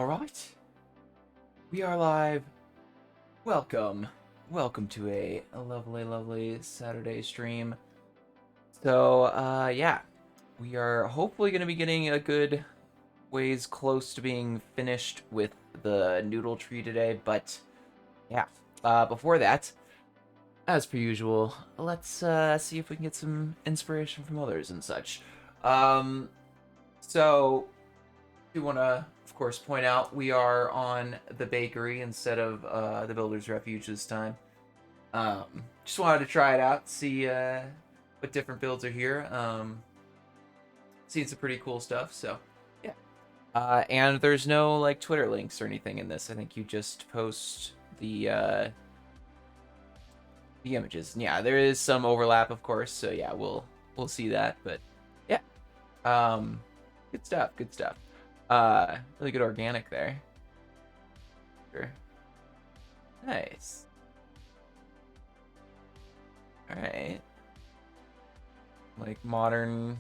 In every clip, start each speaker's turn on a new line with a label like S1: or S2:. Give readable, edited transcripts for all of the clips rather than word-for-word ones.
S1: All right, we are live. Welcome, welcome to a lovely Saturday stream. So, yeah, we are hopefully going to be getting a good ways close to being finished with the Noodle Tree today. But yeah, before that, as per usual, let's see if we can get some inspiration from others and such. Um, so do want to, of course, point out we are on the bakery instead of the Builder's Refuge this time. Just wanted to try it out, see what different builds are here. Seen some pretty cool stuff, so yeah. And there's no like Twitter links or anything in this. I think you just post the images. And yeah, there is some overlap, of course. So yeah, we'll see that. But yeah, good stuff. Good stuff. Really good organic there. Sure. Nice. All right. Like modern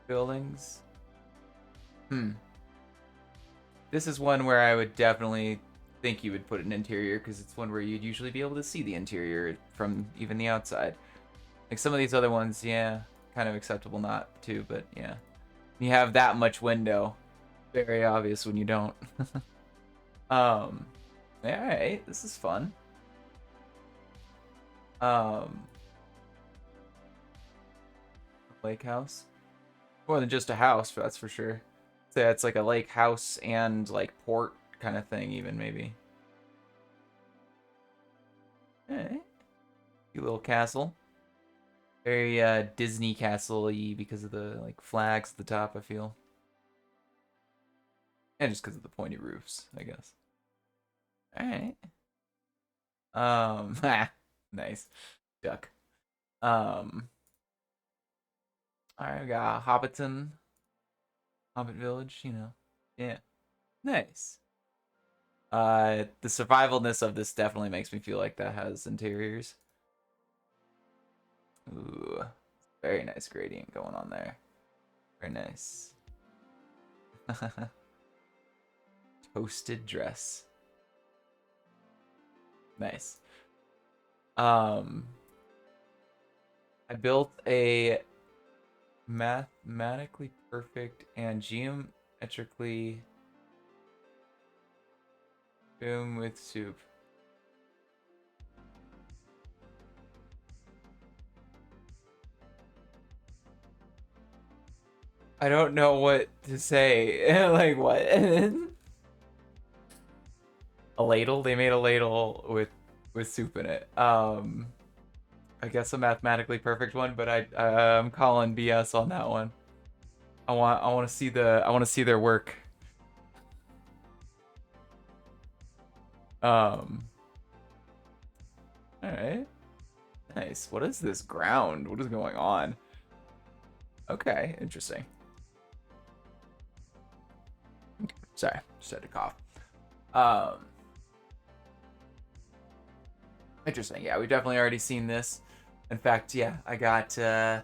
S1: buildings. This is one where I would definitely think you would put an interior because it's one where you'd usually be able to see the interior from even the outside. Like some of these other ones, yeah, kind of acceptable not to, but yeah. You have that much window. Very obvious when you don't. um, all right, this is fun. Um, Lake house. More than just a house, that's for sure. So yeah, it's like a lake house and like port kind of thing, even maybe. Alright. Cute little castle. Very Disney castle-y because of the like flags at the top, I feel. And just because of the pointy roofs, I guess. Alright. Nice. Duck. Um Alright, we got Hobbiton. Hobbit Village, you know. Yeah. Nice. The survivalness of this definitely makes me feel like that has interiors. Ooh, very nice gradient going on there. Very nice. Toasted dress. Nice. Um, I built a mathematically perfect and geometrically boom with soup. I don't know what to say. Like what? A ladle? They made a ladle with soup in it. I guess a mathematically perfect one, but I'm calling BS on that one. I want to see their work. Um. All right. Nice. What is this ground? What is going on? Okay, interesting. Sorry, just had to cough. Um. Interesting. Yeah, we've definitely already seen this. In fact, yeah, I got the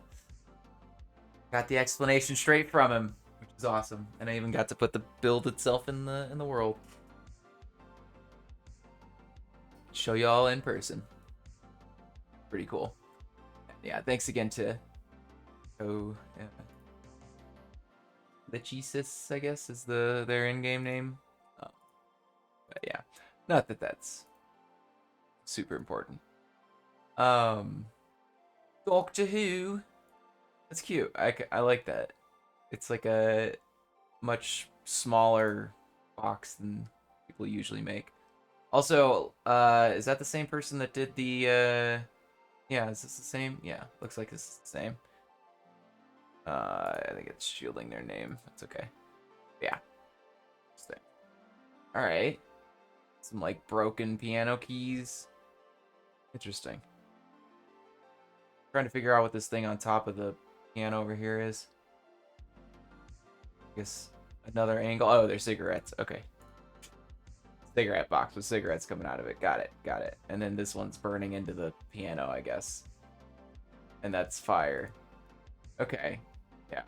S1: explanation straight from him, which is awesome, and I even got to put the build itself in the world. Show y'all in person. Pretty cool. Yeah, thanks again to yeah. Lichesis, I guess, is their in-game name. Oh, but yeah, not that that's super important. Um, Doctor Who. That's cute. I like that. It's like a much smaller box than people usually make. Also, is that the same person that did the yeah, is this the same? Yeah, looks like this is the same. I think it's shielding their name. That's okay. Yeah. Alright. Some like broken piano keys. Interesting. Trying to figure out what this thing on top of the piano over here is. I guess another angle. Oh, they're cigarettes. Okay. Cigarette box with cigarettes coming out of it. Got it. Got it. And then this one's burning into the piano, I guess. And that's fire. Okay. Yeah.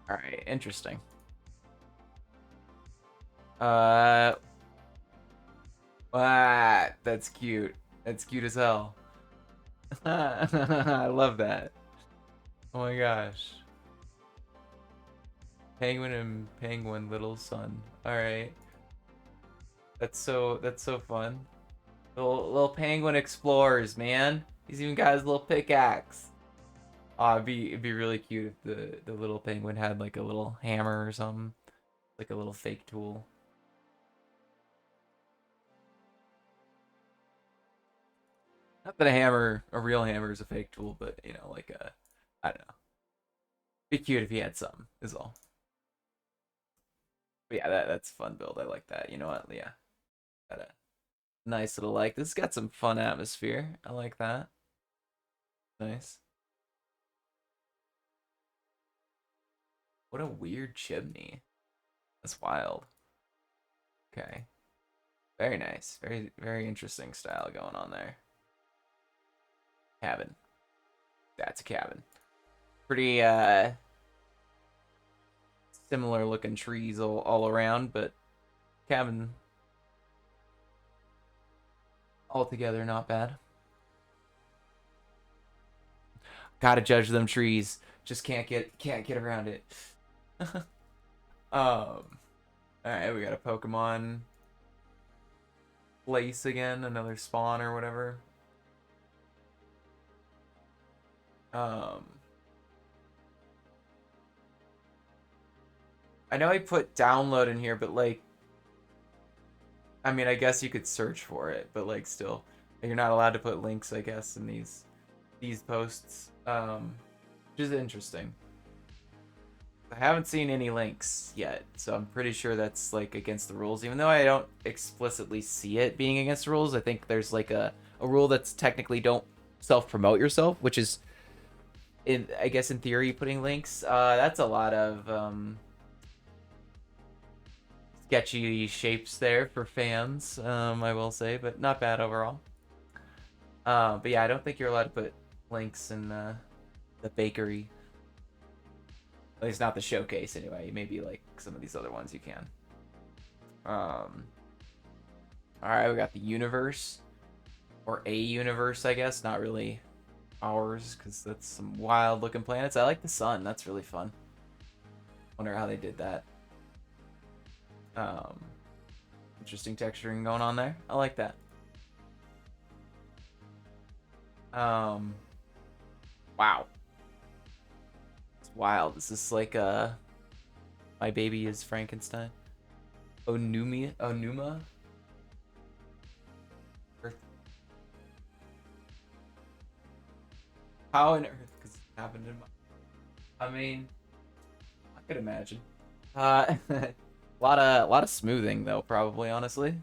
S1: Alright, interesting. Ah, that's cute. That's cute as hell. I love that. Oh my gosh. Penguin and penguin little son. All right. That's so fun. Little penguin explorers, man. He's even got his little pickaxe. Oh, it'd be really cute if the little penguin had like a little hammer or something, like a little fake tool. Not that a real hammer is a fake tool, but you know, like I don't know. Be cute if he had some, is all. But yeah, that's a fun build. I like that. You know what? Yeah, got a nice little like. This has got some fun atmosphere. I like that. Nice. What a weird chimney. That's wild. Okay. Very nice. Very interesting style going on there. Cabin. That's a cabin. Pretty similar looking trees all around, but cabin altogether not bad. Gotta judge them trees. Just can't get around it. All right, we got a Pokemon place again, another spawn or whatever. Um, I know I put download in here, but like, I mean, I guess you could search for it, but like, still, you're not allowed to put links, I guess, in these posts. Which is interesting. I haven't seen any links yet, so I'm pretty sure that's like against the rules. Even though I don't explicitly see it being against the rules, I think there's like a rule that's technically don't self-promote yourself, which is I guess in theory putting links. That's a lot of sketchy shapes there for fans, I will say, but not bad overall. But yeah, I don't think you're allowed to put links in the bakery. At least not the showcase anyway. Maybe like some of these other ones you can. Alright, we got the universe. Or a universe, I guess. Not really ours, because that's some wild looking planets. I like the sun. That's really fun. Wonder how they did that. Interesting texturing going on there. I like that. Wow. It's wild. This is like My Baby is Frankenstein. Onuma? Earth. How on earth? Because it happened in my... I mean, I could imagine. A lot of smoothing though, probably, honestly.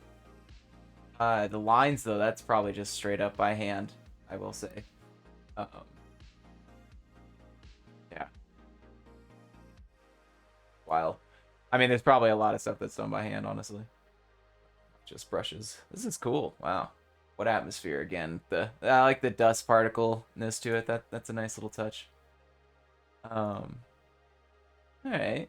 S1: The lines though, that's probably just straight up by hand, I will say. Um, yeah. Wild. I mean, there's probably a lot of stuff that's done by hand, honestly. Just brushes. This is cool. Wow. What atmosphere again? I like the dust particle-ness to it. That's a nice little touch. All right.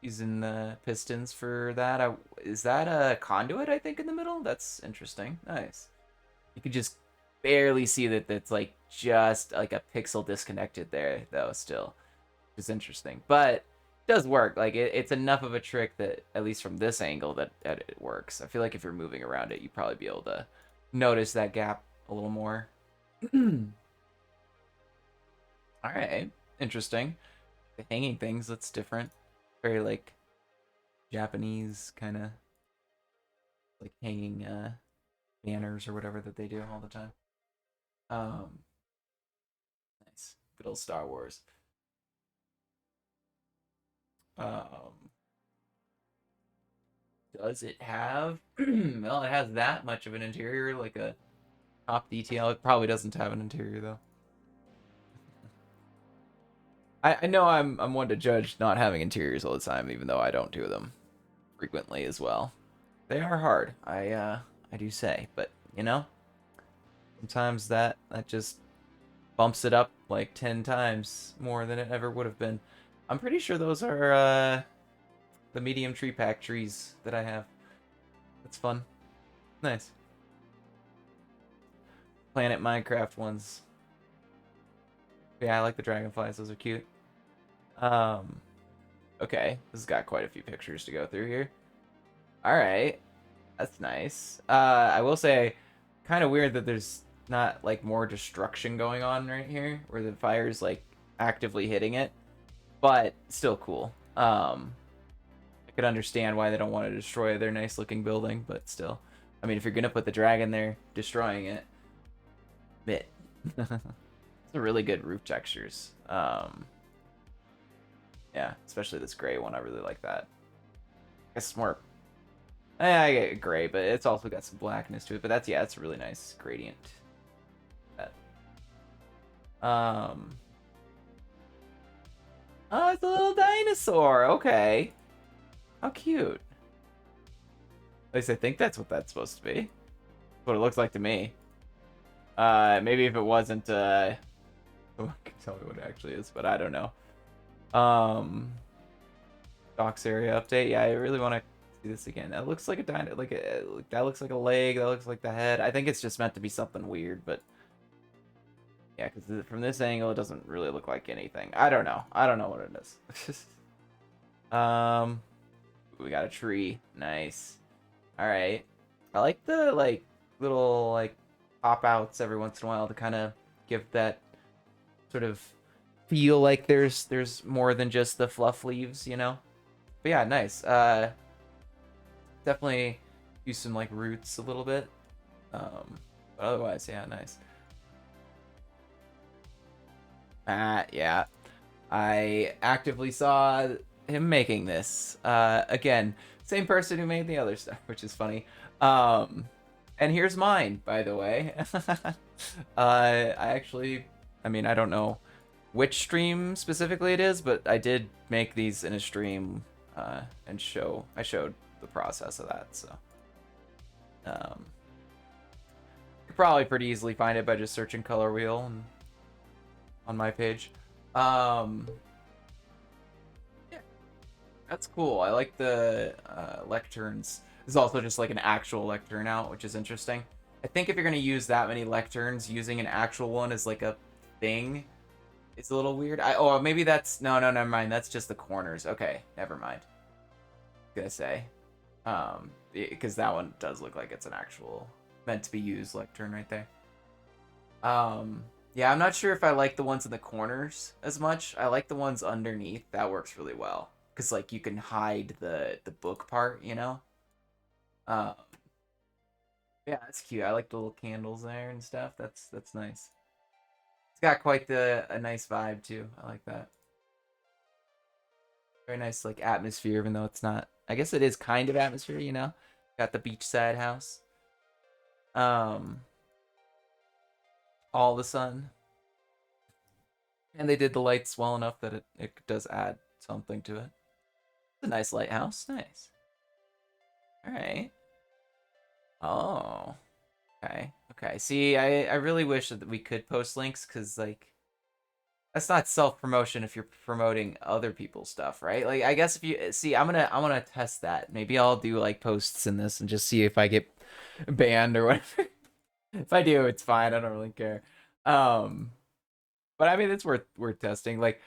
S1: Using the pistons for that. Is that a conduit, I think, in the middle? That's interesting. Nice. You can just barely see that that's like just like a pixel disconnected there, though, still. Which is interesting. But it does work. Like, it's enough of a trick that, at least from this angle, that it works. I feel like if you're moving around it, you'd probably be able to notice that gap a little more. All right. Interesting. The hanging things, that's different. Very, like, Japanese kind of like hanging banners or whatever that they do all the time. Um, nice, good old Star Wars. Um, does it have? Well, it has that much of an interior, like a top detail. It probably doesn't have an interior though. I know I'm one to judge not having interiors all the time, even though I don't do them frequently as well. They are hard. I do say, but you know, sometimes that just bumps it up like 10 times more than it ever would have been. I'm pretty sure those are the medium tree pack trees that I have. That's fun. Nice. Planet Minecraft ones. Yeah, I like the dragonflies. Those are cute. Okay. This has got quite a few pictures to go through here. Alright. That's nice. I will say, kind of weird that there's not, like, more destruction going on right here, where the fire's, like, actively hitting it. But, still cool. I could understand why they don't want to destroy their nice-looking building, but still. I mean, if you're gonna put the dragon there, destroying it, bit. It's a really good roof textures. Yeah, especially this gray one. I really like that. I guess it's more. I get gray, but it's also got some blackness to it. But that's it's a really nice gradient. Oh, it's a little dinosaur. Okay, how cute. At least I think that's what that's supposed to be. That's what it looks like to me. Maybe if it wasn't, someone can tell me what it actually is, but I don't know. Docks area update. Yeah, I really want to see this again. That looks like a that looks like a leg. That looks like the head. I think it's just meant to be something weird, but yeah, because from this angle, it doesn't really look like anything. I don't know. I don't know what it is. We got a tree. Nice. All right. I like the little pop outs every once in a while to kind of give that sort of feel like there's more than just the fluff leaves, you know. But yeah, nice. Definitely use some like roots a little bit. But otherwise, yeah, nice. Yeah. I actively saw him making this. Again, same person who made the other stuff, which is funny. And here's mine, by the way. I mean, I don't know which stream specifically it is, but I did make these in a stream and I showed the process of that. So you could probably pretty easily find it by just searching color wheel on my page. Yeah, that's cool. I like the lecterns. This is also just like an actual lectern out, which is interesting. I think if you're gonna use that many lecterns, using an actual one as like a thing, it's a little weird. Oh, maybe that's no, never mind. That's just the corners. Okay, never mind. Gonna say, because that one does look like it's an actual meant to be used lectern right there. Yeah, I'm not sure if I like the ones in the corners as much. I like the ones underneath. That works really well because like you can hide the book part, you know. Um, yeah, that's cute. I like the little candles there and stuff. That's nice. It's got quite a nice vibe too. I like that. Very nice like atmosphere, even though it's not. I guess it is kind of atmosphere, you know. Got the beachside house. Um, all the sun. And they did the lights well enough that it does add something to it. It's a nice lighthouse. Nice. All right. Oh. Okay. Okay. See, I really wish that we could post links because like that's not self-promotion if you're promoting other people's stuff, right? Like I guess if you see, I'm gonna test that. Maybe I'll do like posts in this and just see if I get banned or whatever. If I do, it's fine. I don't really care. Um, but I mean, it's worth testing. Like,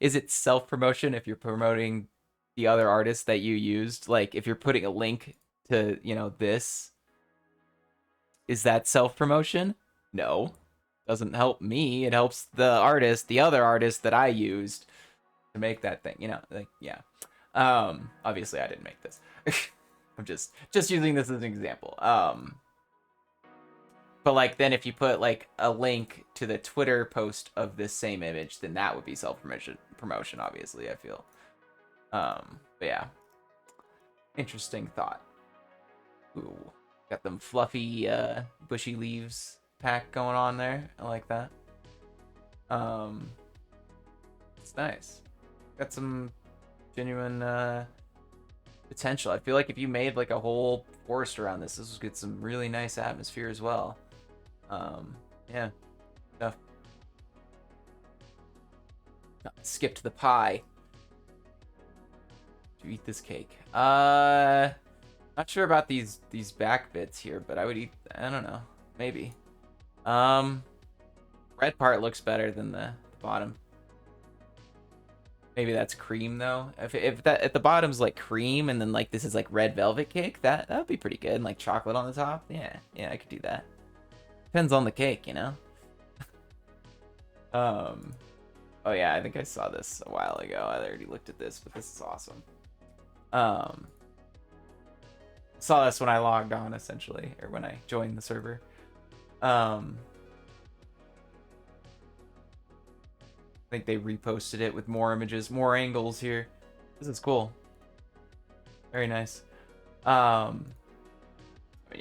S1: is it self promotion if you're promoting the other artists that you used? Like, if you're putting a link to this, is that self promotion? No, doesn't help me. It helps the other artist that I used to make that thing. Like yeah. Obviously, I didn't make this. I'm just using this as an example. But like then if you put like a link to the Twitter post of this same image, then that would be self-promotion, obviously, I feel. But yeah. Interesting thought. Ooh. Got them fluffy bushy leaves pack going on there. I like that. It's nice. Got some genuine potential. I feel like if you made like a whole forest around this would get some really nice atmosphere as well. Yeah. Stuff. Skipped the pie. eat this cake. Not sure about these back bits here, but I would eat. I don't know. Maybe. Red part looks better than the bottom. Maybe that's cream though. If the bottom's like cream and then like this is like red velvet cake, that would be pretty good. And like chocolate on the top. Yeah, I could do that. Depends on the cake, you know. Oh yeah, I think I saw this a while ago. I already looked at this, but this is awesome. Saw this when I logged on essentially, or when I joined the server. I think they reposted it with more images, more angles here. This is cool. Very nice. Yeah,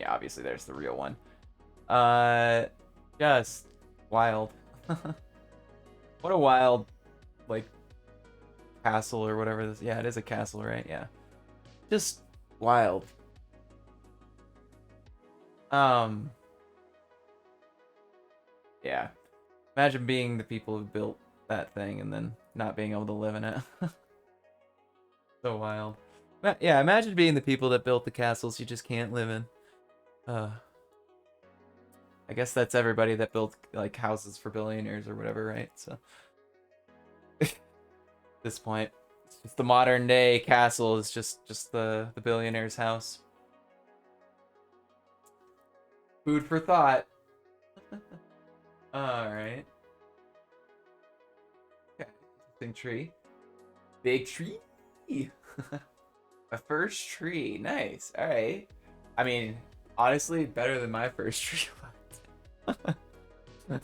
S1: obviously there's the real one. Just wild. What a wild, like, castle or whatever this. Yeah, it is a castle, right? Yeah. Just wild. Yeah. Imagine being the people who built that thing and then not being able to live in it. So wild. Yeah, imagine being the people that built the castles you just can't live in. I guess that's everybody that built like houses for billionaires or whatever, right? So at this point, it's just the modern day castle is just the billionaire's house. Food for thought. All right. Okay. Interesting tree. Big tree. A first tree. Nice. All right. I mean, honestly, better than my first tree.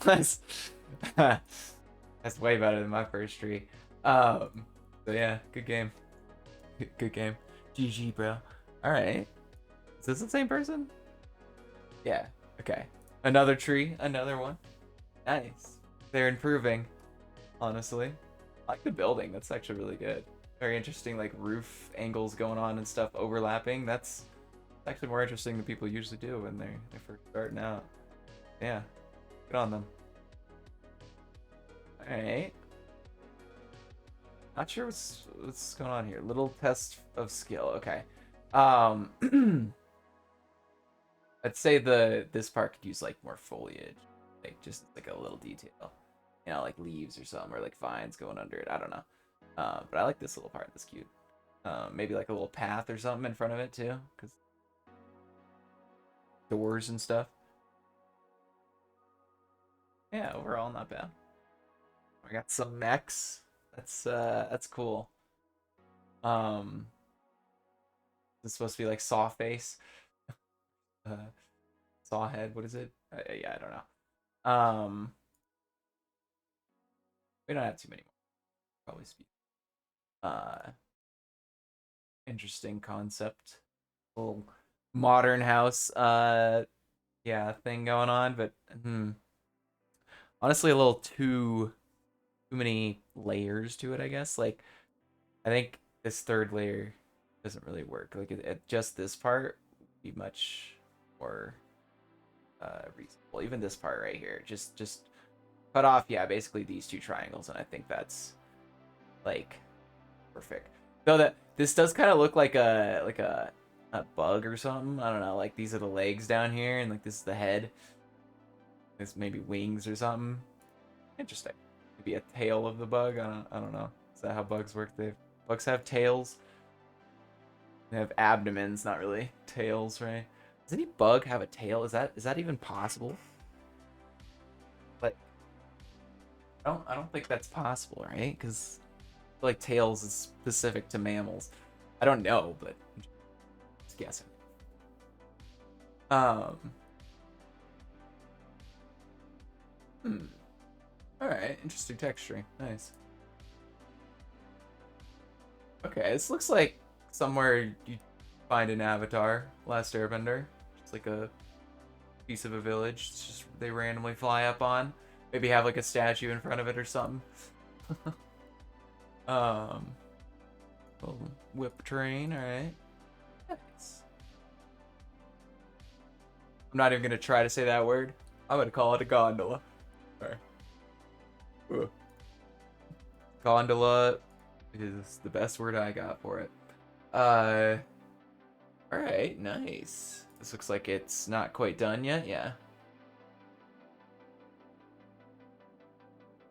S1: that's way better than my first tree. So yeah, good game. Good game. GG, bro. All right. Is this the same person? Yeah. Okay. Another tree. Another one. Nice. They're improving. Honestly, I like the building. That's actually really good. Very interesting, like roof angles going on and stuff overlapping. That's actually more interesting than people usually do when they're first starting out. Yeah. Good on them. Alright. Not sure what's going on here. Little test of skill. Okay. I'd say this part could use like more foliage. Like just like a little detail. You know, like leaves or something, or like vines going under it. I don't know. But I like this little part. That's cute. Maybe like a little path or something in front of it too, because doors and stuff. Yeah, overall not bad. I got some mechs. That's cool. This is supposed to be like saw face, saw head. What is it? Yeah, I don't know. We don't have too many more. Probably speak. Interesting concept. Little modern house. Yeah, thing going on, but honestly, a little too many layers to it, I guess. Like, I think this third layer doesn't really work. Like, just this part would be much more reasonable. Even this part right here, just cut off. Yeah, basically these two triangles, and I think that's like perfect. Though that this does kind of look like a bug or something. I don't know. Like these are the legs down here, and like this is the head. This maybe wings or something. Interesting. Maybe a tail of the bug. I don't know. Is that how bugs work? Bugs have tails. They have abdomens, not really tails, right? Does any bug have a tail? Is that even possible? Like, I don't think that's possible, right? Because like tails is specific to mammals. I don't know, but I'm just guessing. Alright, interesting texturing. Nice. Okay, this looks like somewhere you find an Avatar, Last Airbender. It's like a piece of a village. It's just they randomly fly up on. Maybe have like a statue in front of it or something. Little whip train, alright. Nice. I'm not even gonna try to say that word. I'm gonna call it a gondola. Alright. Gondola is the best word I got for it. Uh, all right, nice. This looks like it's not quite done yet. Yeah.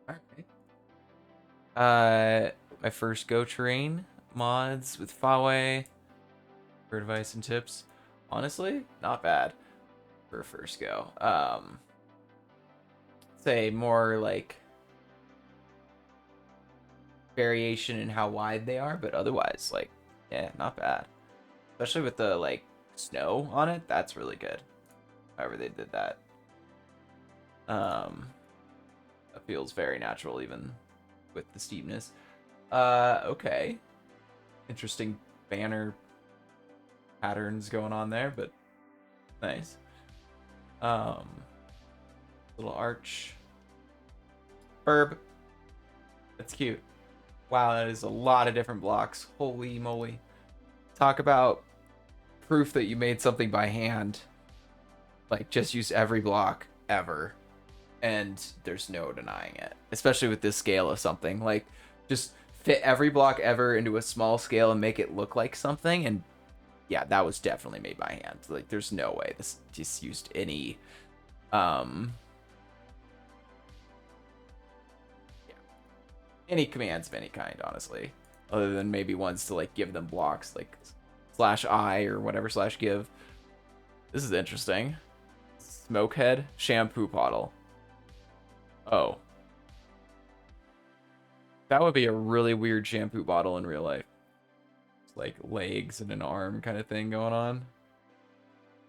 S1: All right. My first Go terrain mods with Fawe for advice and tips. Honestly, not bad for a first go. Say more like variation in how wide they are, but otherwise, like, yeah, not bad. Especially with the like snow on it, that's really good. However they did that. That feels very natural even with the steepness. Okay. Interesting banner patterns going on there, but nice. Little arch. Burb. That's cute. Wow, that is a lot of different blocks. Holy moly. Talk about proof that you made something by hand. Like, just use every block ever. And there's no denying it. Especially with this scale of something. Like, just fit every block ever into a small scale and make it look like something. And yeah, that was definitely made by hand. Like, there's no way this just used any any commands of any kind, honestly, other than maybe ones to like give them blocks, like /I or whatever /give. This is interesting. Smokehead shampoo bottle. Oh, that would be a really weird shampoo bottle in real life. It's like legs and an arm kind of thing going on.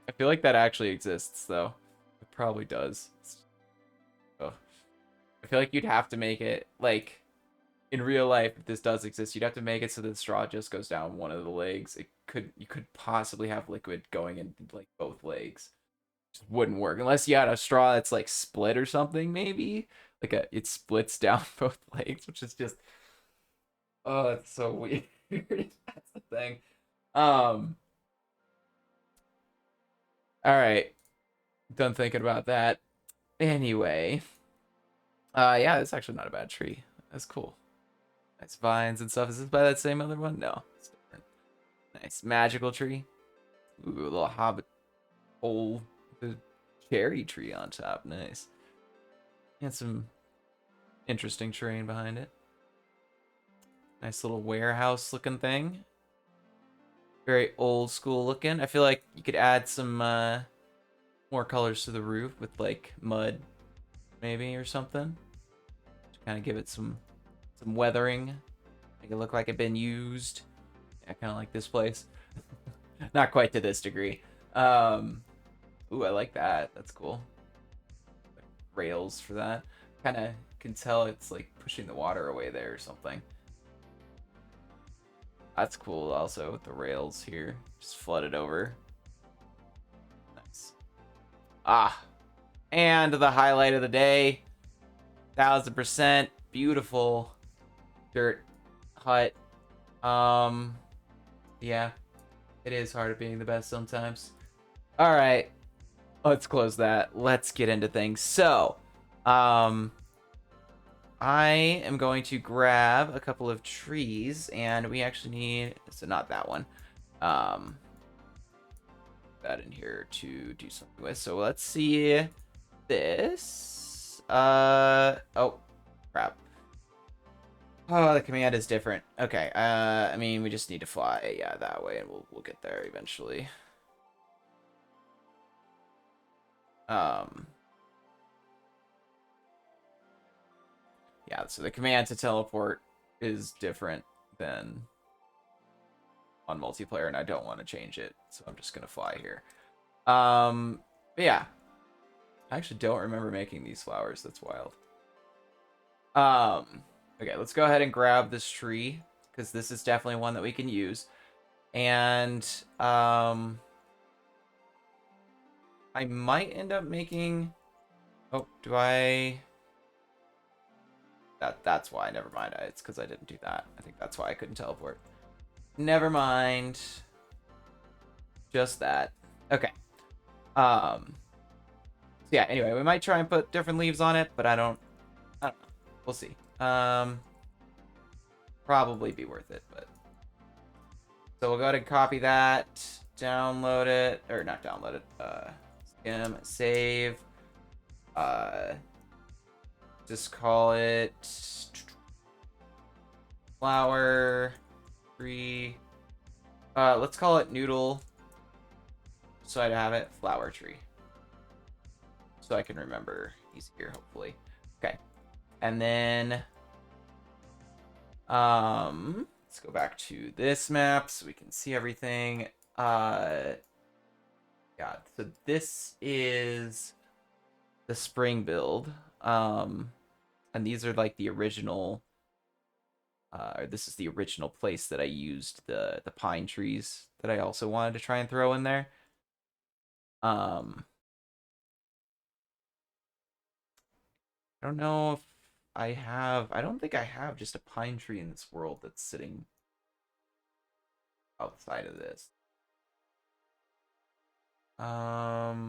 S1: I feel like that actually exists though. It probably does. Oh. I feel like you'd have to make it like in real life, if this does exist, you'd have to make it so that the straw just goes down one of the legs. You could possibly have liquid going in like both legs. Just wouldn't work unless you had a straw that's like split or something, maybe. It splits down both legs, which is just it's so weird. That's the thing. All right. Done thinking about that. Anyway. Yeah, it's actually not a bad tree. That's cool. Nice vines and stuff. Is this by that same other one? No, it's different. Nice magical tree. Ooh, a little hobbit hole. The cherry tree on top. Nice. And some interesting terrain behind it. Nice little warehouse looking thing. Very old school looking. I feel like you could add some more colors to the roof with like mud, maybe, or something. To kind of give it some weathering. Make it look like it's been used. Yeah, kind of like this place. Not quite to this degree. Ooh, I like that. That's cool. Rails for that. Kind of can tell it's like pushing the water away there or something. That's cool also with the rails here. Just flooded over. Nice. Ah. And the highlight of the day. 1000%. Beautiful dirt hut. Yeah. It is hard at being the best sometimes. Alright. Let's close that. Let's get into things. So, I am going to grab a couple of trees, and we actually need, so not that one, that in here to do something with. So let's see this. Oh, crap. Oh, the command is different. Okay, I mean, we just need to fly, yeah, that way, and we'll get there eventually. Yeah, so the command to teleport is different than on multiplayer, and I don't want to change it, so I'm just gonna fly here. But yeah, I actually don't remember making these flowers. That's wild. Okay, let's go ahead and grab this tree because this is definitely one that we can use, and I might end up making. Oh, do I? That's why. Never mind. It's because I didn't do that. I think that's why I couldn't teleport. Never mind. Just that. Okay. So yeah, anyway, we might try and put different leaves on it, but I don't know. We'll see. Probably be worth it, but So we'll go ahead and copy that, download it, or not download it, skim, save, just call it flower tree. Let's call it Noodle, so I have it flower tree, so I can remember easier, hopefully. Okay, and then let's go back to this map so we can see everything. Yeah, so this is the spring build. And these are like the original. This is the original place that I used the pine trees that I also wanted to try and throw in there. I don't know if I have. I don't think I have just a pine tree in this world that's sitting outside of this. Yeah,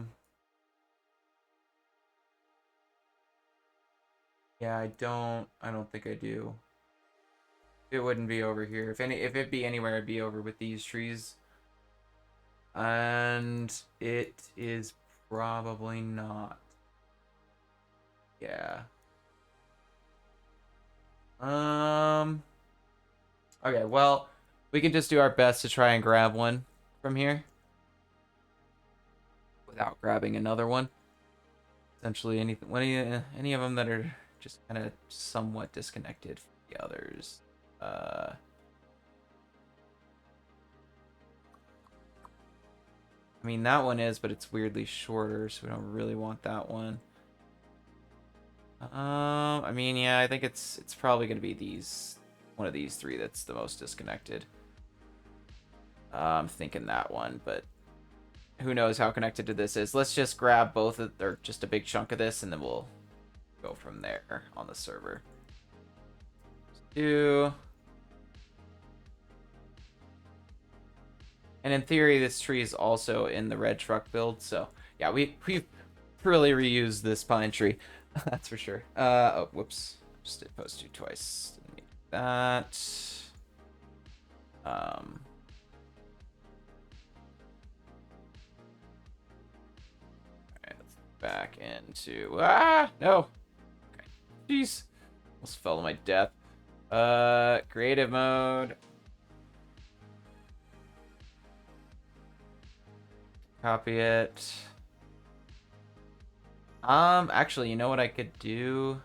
S1: I don't think I do. It wouldn't be over here. If it'd be anywhere, it'd be over with these trees. And it is probably not. Yeah. Okay, well, we can just do our best to try and grab one from here without grabbing another one. Essentially, any of them that are just kind of somewhat disconnected from the others. I mean, that one is, but it's weirdly shorter, so we don't really want that one. I mean, yeah, I think it's probably gonna be one of these three that's the most disconnected. I'm thinking that one, but who knows how connected to this is. Let's just grab both of, or just a big chunk of this, and then we'll go from there on the server. And in theory, this tree is also in the red truck build, so yeah, we've really reused this pine tree. That's for sure. Oh, whoops. Just did post two twice. Didn't need that. Alright, let's back into... No! Okay. Jeez. Almost fell to my death. Creative mode. Copy it. Actually, you know what I could do?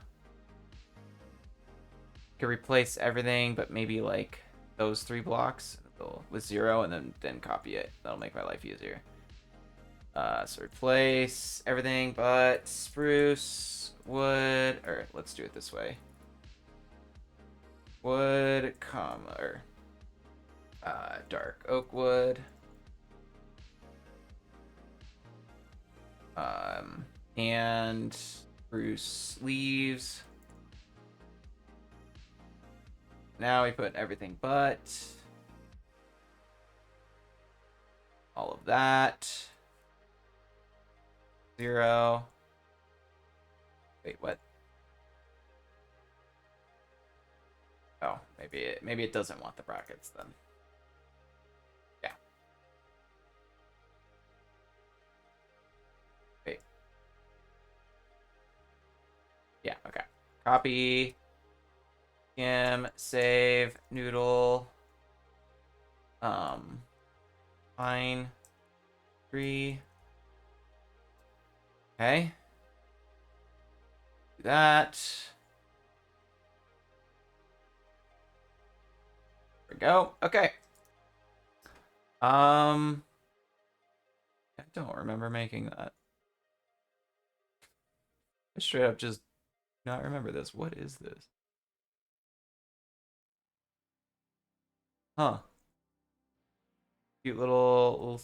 S1: Could replace everything, but maybe like those 3 blocks with 0, and then copy it. That'll make my life easier. So replace everything but spruce, wood, or let's do it this way. Wood, comma, or dark oak wood. And spruce leaves. Now we put everything but all of that. 0. Wait, what? Oh, maybe it doesn't want the brackets then. Yeah. Wait. Yeah, okay. Copy. Save, noodle. Pine tree. Okay. Do that. There we go. Okay. I don't remember making that. I straight up just not remember this. What is this? Huh. Cute little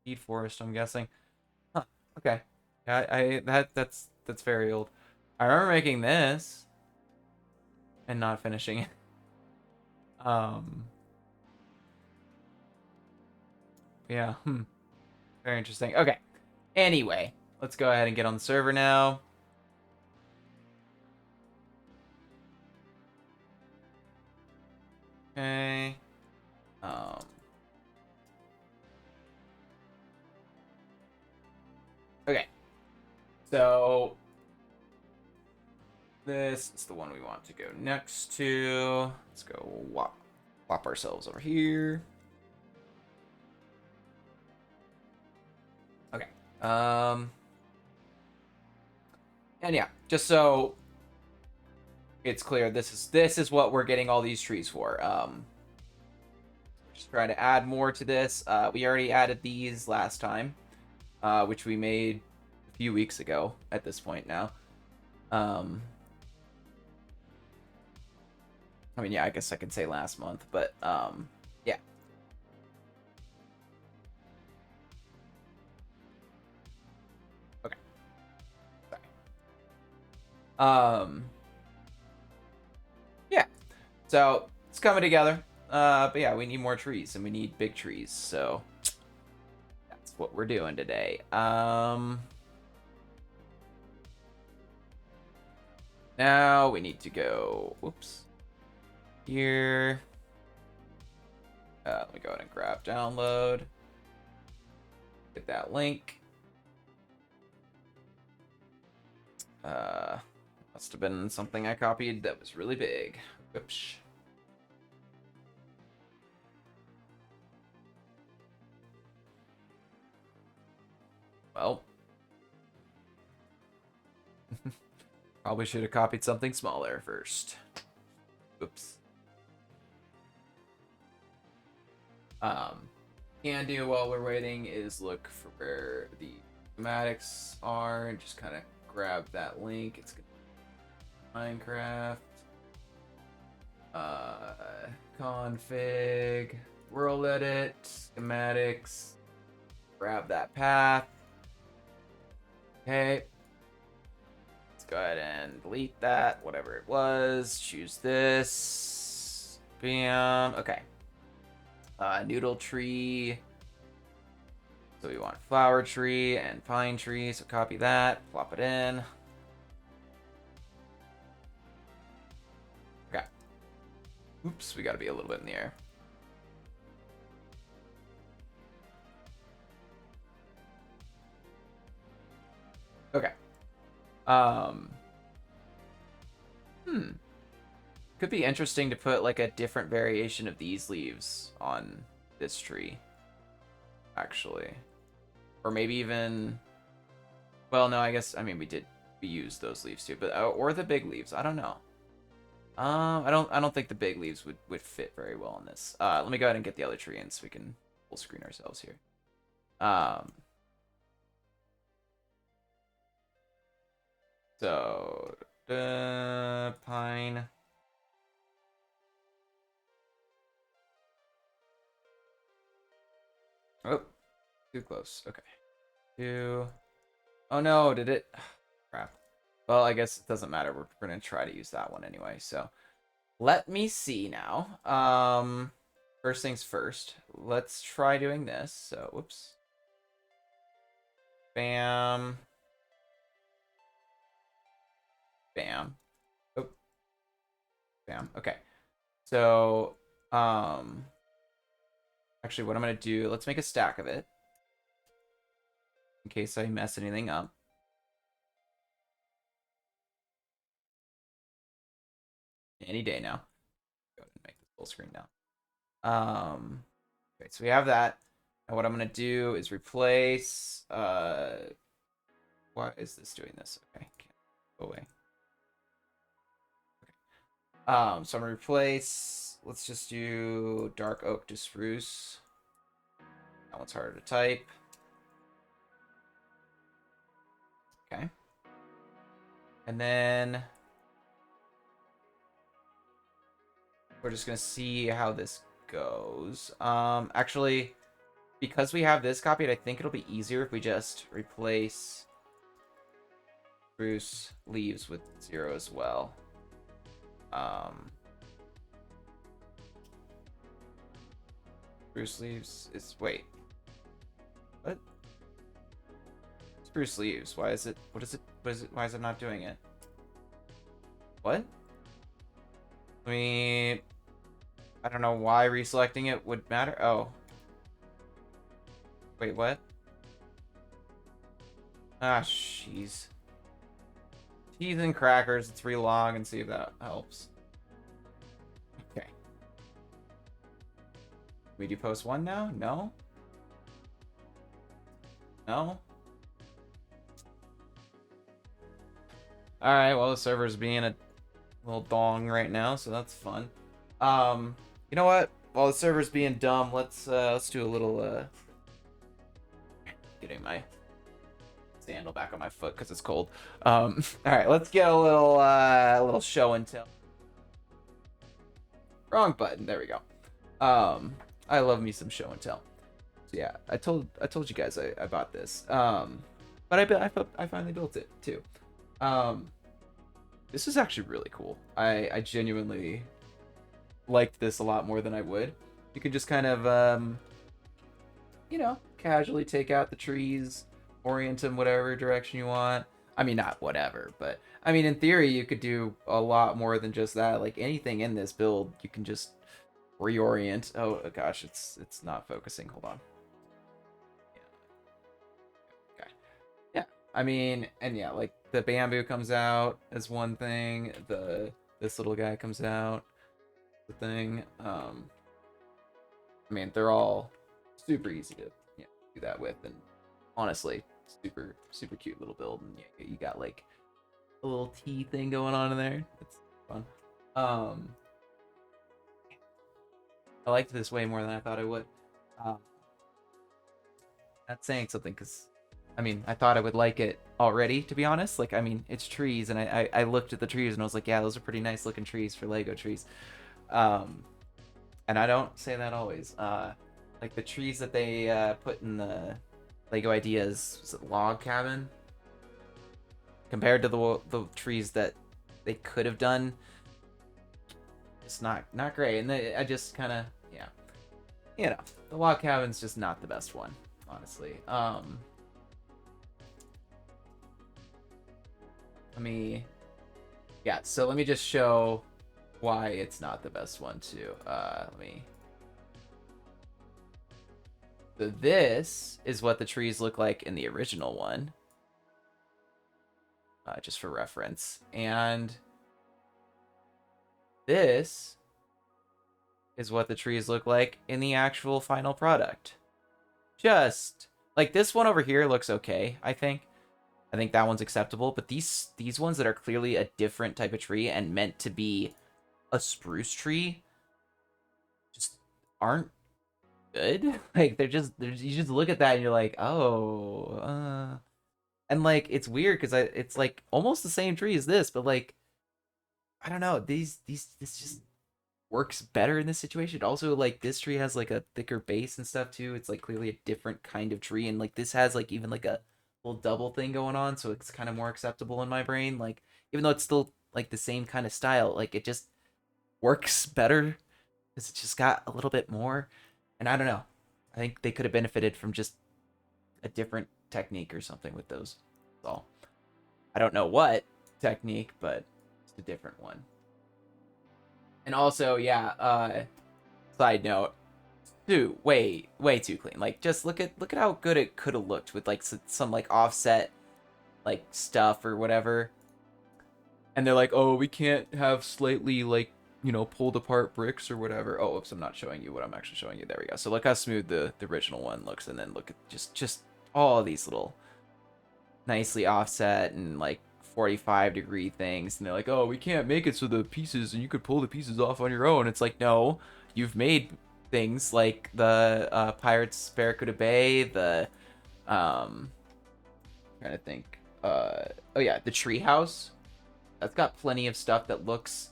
S1: seed forest, I'm guessing. Huh. Okay. Yeah, that's very old. I remember making this and not finishing it. Yeah. Very interesting. Okay. Anyway, let's go ahead and get on the server now. Okay. So this is the one we want to go next to. Let's go whop ourselves over here. Okay. And yeah, just so it's clear, this is what we're getting all these trees for. Just trying to add more to this. We already added these last time, which we made a few weeks ago at this point now. I mean, yeah, I guess I could say last month, but yeah. Okay. Sorry. Yeah. So it's coming together. But yeah, we need more trees and we need big trees. So that's what we're doing today. Now we need to go. Whoops. Here. Let me go ahead and grab download. Get that link. Must have been something I copied that was really big. Whoops. Well. Probably should have copied something smaller first. Oops. Can do while we're waiting is look for where the schematics are and just kind of grab that link. It's Minecraft. Config. World edit. Schematics. Grab that path. Okay. Let's go ahead and delete that. Whatever it was. Choose this. Bam. Okay. Noodle Tree. So we want flower tree and pine tree. So copy that. Plop it in. Okay. Oops, we got to be a little bit in the air. Okay. Could be interesting to put like a different variation of these leaves on this tree. Actually. Or maybe even, well, no, I guess, I mean, we used those leaves too, but or the big leaves. I don't know. I don't think the big leaves would fit very well in this. Let me go ahead and get the other tree in so we can full screen ourselves here. So pine. Oh, too close. Okay. Two. Oh no, did it? Crap. Well, I guess it doesn't matter. We're gonna try to use that one anyway. So let me see now. First things first. Let's try doing this. So whoops. Bam. Bam. Oh. Bam. Okay. So actually what I'm gonna do, let's make a stack of it. In case I mess anything up. Any day now. Go ahead and make this full screen now. Okay, so we have that. And what I'm gonna do is replace why is this doing this? Okay, can't go away. Okay. So I'm gonna replace, let's just do dark oak to spruce. That one's harder to type. Okay. And then we're just gonna see how this goes. Actually, because we have this copied, I think it'll be easier if we just replace spruce leaves with 0 as well. Spruce leaves is, wait. What? Spruce leaves. Why is it, what is it, why is it not doing it? What? I mean, I don't know why reselecting it would matter. Oh. Wait, what? Ah, jeez. Cheese and crackers. Let's relog and see if that helps. Okay. We do post 1 now? No? No? Alright, well, the server's being a little dong right now, so that's fun. You know what? While the server's being dumb, let's do a little, getting my sandal back on my foot because it's cold. Alright, let's get a little show and tell. Wrong button, there we go. I love me some show and tell. So yeah, I told you guys I bought this. But I finally built it too. This is actually really cool. I genuinely liked this a lot more than I would. You could just kind of you know, casually take out the trees, orient them whatever direction you want. I mean, not whatever, but I mean, in theory, you could do a lot more than just that. Like anything in this build, you can just reorient. Oh gosh, it's not focusing. Hold on. Okay. Yeah. I mean, and yeah, like the bamboo comes out as one thing. This little guy comes out. The thing. I mean, they're all super easy to do that with, and honestly, super cute little build. And yeah, you got like a little tea thing going on in there. It's fun. I liked this way more than I thought I would. That's saying something because, I mean, I thought I would like it already, to be honest. Like, I mean, it's trees, and I looked at the trees and I was like, yeah, those are pretty nice looking trees for Lego trees. And I don't say that always. Like the trees that they put in the Lego Ideas, was it log cabin? Compared to the trees that they could have done, it's not great. And I just kind of, yeah, you know, the log cabin's just not the best one, honestly. So let me just show why it's not the best one too. So this is what the trees look like in the original one, just for reference. And this is what the trees look like in the actual final product. Just like this one over here looks okay, I think. I think that one's acceptable, but these ones that are clearly a different type of tree and meant to be a spruce tree just aren't good. Like they're you just look at that and you're like, oh, and like it's weird because it's like almost the same tree as this, but like I don't know, this just works better in this situation. Also, like this tree has like a thicker base and stuff too. It's like clearly a different kind of tree, and like this has like even like a little double thing going on, so it's kind of more acceptable in my brain. Like even though it's still like the same kind of style, like it just works better because it's just got a little bit more. And I don't know. I think they could have benefited from just a different technique or something with those. That's all. I don't know what technique, but it's a different one. And also, yeah, side note, dude, way too clean. Like just look at how good it could have looked with like some like offset like stuff or whatever. And they're like, "Oh, we can't have slightly like, you know, pulled apart bricks or whatever." Oh, oops, I'm not showing you what I'm actually showing you. There we go. So look how smooth the original one looks, and then look at just all these little nicely offset and like 45-degree things, and they're like, "Oh, we can't make it so the pieces, and you could pull the pieces off on your own." It's like, no, you've made things like the Pirates Barracuda Bay, the trying to think, oh yeah, the treehouse. That's got plenty of stuff that looks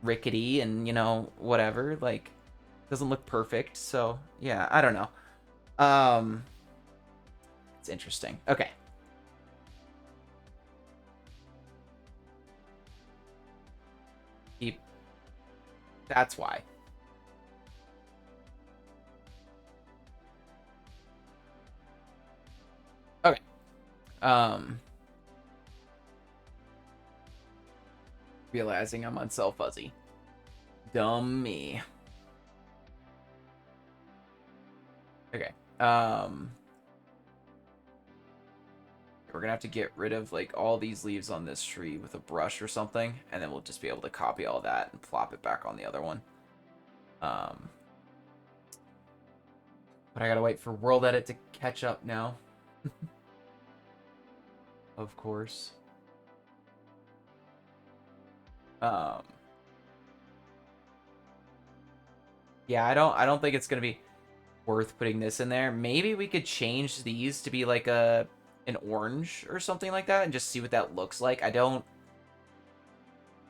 S1: rickety and, you know, whatever, like doesn't look perfect. So yeah, I don't know. It's interesting. Okay. That's why. Okay. Realizing I'm on Cell Fuzzy. Dumb me. Okay. Trying We're gonna have to get rid of like all these leaves on this tree with a brush or something, and then we'll just be able to copy all that and plop it back on the other one. But I gotta wait for World Edit to catch up now. Of course. Yeah, I don't think it's gonna be worth putting this in there. Maybe we could change these to be like an orange or something like that and just see what that looks like. I don't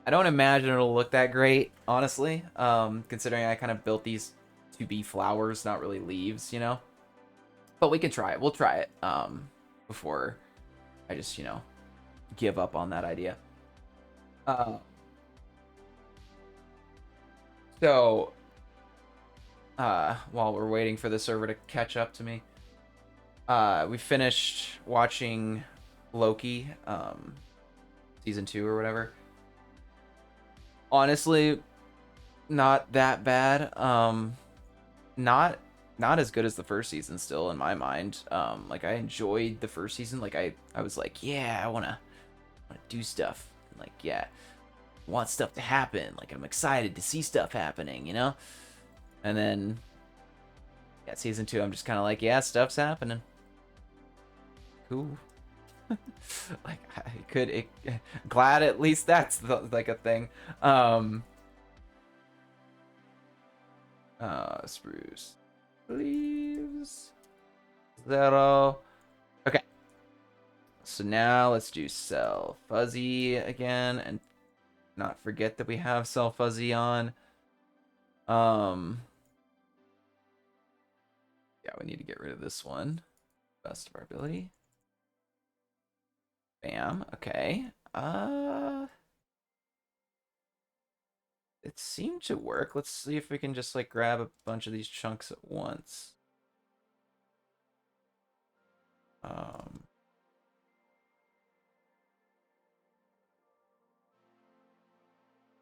S1: imagine it'll look that great, honestly. Considering I kind of built these to be flowers, not really leaves, you know. But we can try it. We'll try it before I just, you know, give up on that idea. So while we're waiting for the server to catch up to me, we finished watching Loki, season 2 or whatever. Honestly, not that bad. Not as good as the first season still in my mind. Like I enjoyed the first season. Like I was like, yeah, I wanna do stuff. Like, yeah, want stuff to happen. Like I'm excited to see stuff happening, you know? And then yeah, season 2, I'm just kind of like, yeah, stuff's happening. Cool. Like I could glad at least that's like a thing. Spruce leaves 0. Okay, so now let's do cell fuzzy again and not forget that we have cell fuzzy on. Yeah, we need to get rid of this one. Best of our ability. Bam. Okay. It seemed to work. Let's see if we can just like grab a bunch of these chunks at once.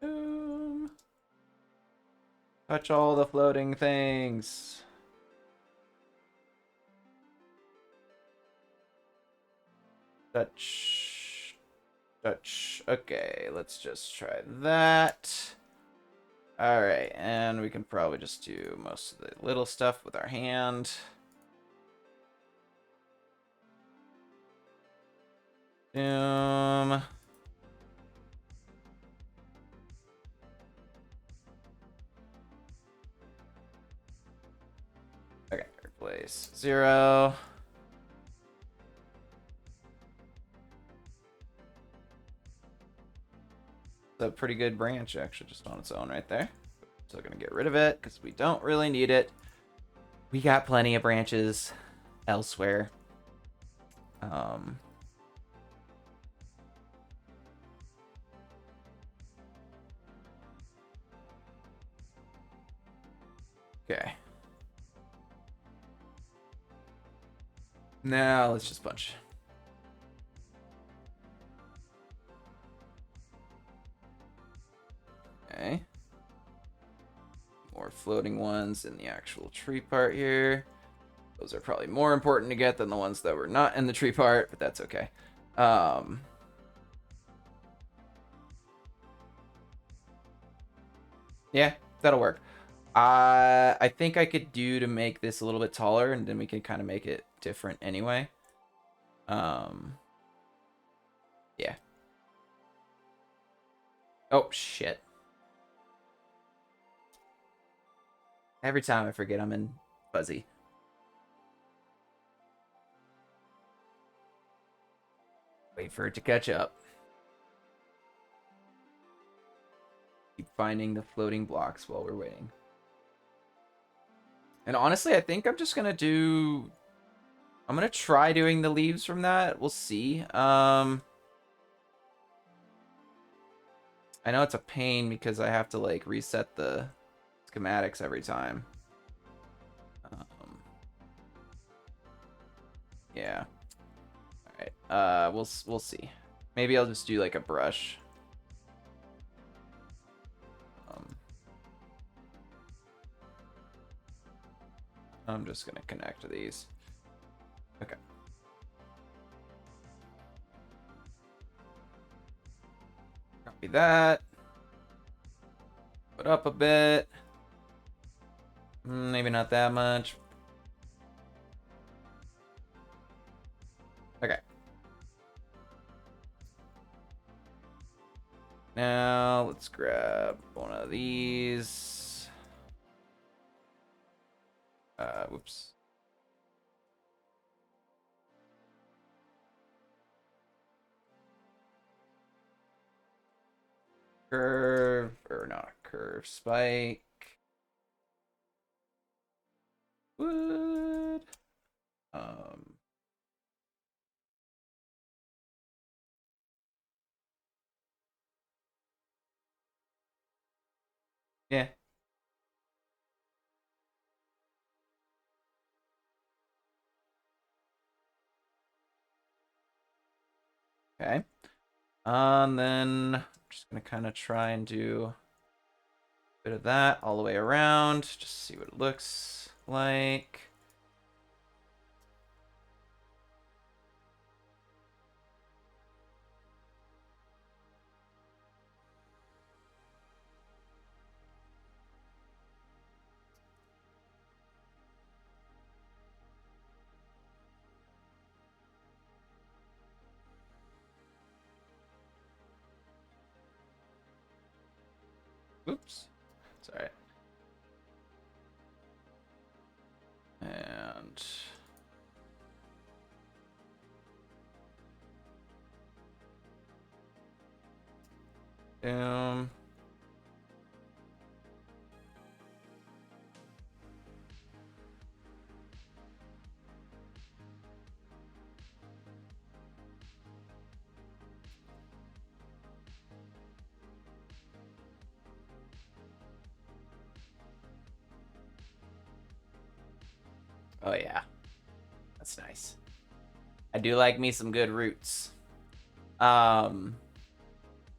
S1: Boom. Touch all the floating things. Touch. Touch. Okay, let's just try that. Alright, and we can probably just do most of the little stuff with our hand. Boom. Okay, replace 0. It's a pretty good branch, actually, just on its own right there. So gonna get rid of it, because we don't really need it. We got plenty of branches elsewhere. Okay. Now let's just punch. Okay. More floating ones in the actual tree part here. Those are probably more important to get than the ones that were not in the tree part, but that's okay. Yeah, that'll work. I think I could do to make this a little bit taller, and then we can kind of make it different anyway. Yeah. Oh, shit. Every time I forget I'm in fuzzy. Wait for it to catch up. Keep finding the floating blocks while we're waiting. And honestly, I think I'm just gonna do... I'm gonna try doing the leaves from that. We'll see. I know it's a pain because I have to like reset the schematics every time. Yeah. All right. We'll see. Maybe I'll just do like a brush. I'm just gonna connect to these. Okay. Be that. Put up a bit. Maybe not that much. Okay. Now let's grab one of these. Whoops. Curve, or not a curve, spike. Wood. Yeah. Okay. Then I'm just gonna kind of try and do a bit of that all the way around, just see what it looks like. Oops. Sorry. And boom. Oh yeah, that's nice. I do like me some good roots. Not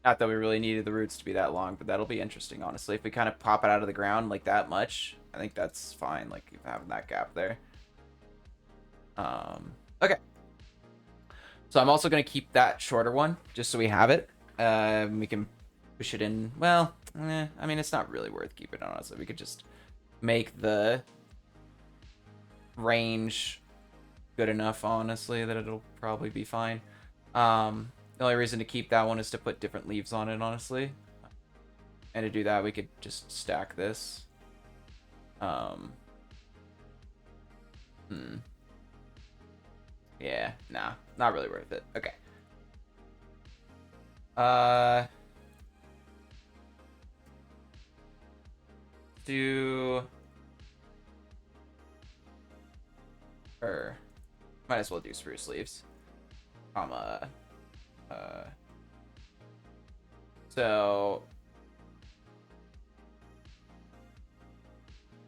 S1: that we really needed the roots to be that long, but that'll be interesting, honestly. If we kind of pop it out of the ground like that much, I think that's fine, like having that gap there. Okay. So I'm also going to keep that shorter one, just so we have it. We can push it in. Well, I mean, it's not really worth keeping, honestly. We could just make the range good enough, honestly, that it'll probably be fine. The only reason to keep that one is to put different leaves on it, honestly. And to do that, we could just stack this. Yeah, nah, not really worth it. Okay. Do... Or... Might as well do spruce leaves. So...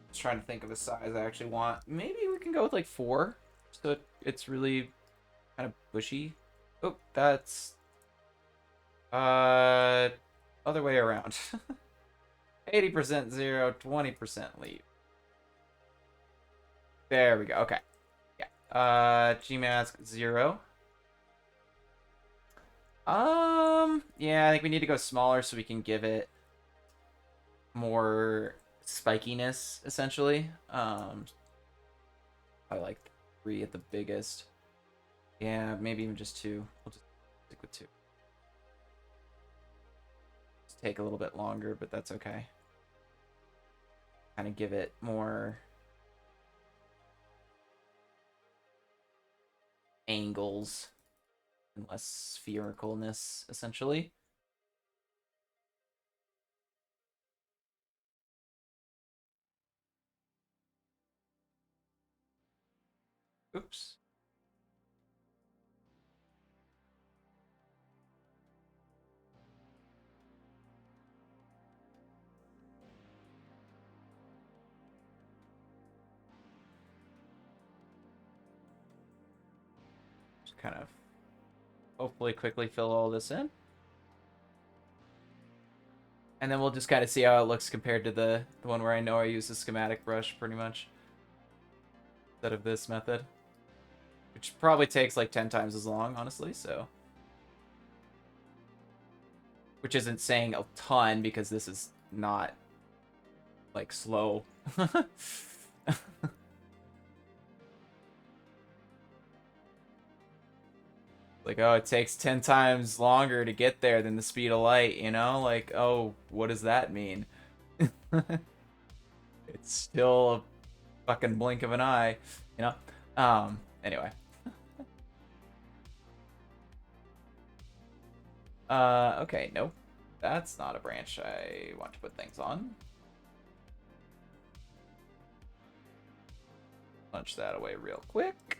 S1: Just trying to think of a size I actually want. Maybe we can go with like 4. So it's really kind of bushy. Oh, that's... Other way around. 80% 0, 20% leaf. There we go. Okay. Yeah. Gmask 0. Yeah, I think we need to go smaller so we can give it more spikiness, essentially. I like 3 at the biggest. Yeah, maybe even just 2. We'll just stick with 2. Just take a little bit longer, but that's okay. Kind of give it more angles and less sphericalness, essentially. Oops. Just kind of hopefully quickly fill all this in. And then we'll just kind of see how it looks compared to the one where I know I use the schematic brush pretty much instead of this method. Which probably takes like 10 times as long, honestly, so. which isn't saying a ton because this is not like slow. Like, oh, it takes 10 times longer to get there than the speed of light, you know? Like, oh, what does that mean? It's still a fucking blink of an eye, you know? Anyway. Okay, nope. That's not a branch I want to put things on. Punch that away real quick.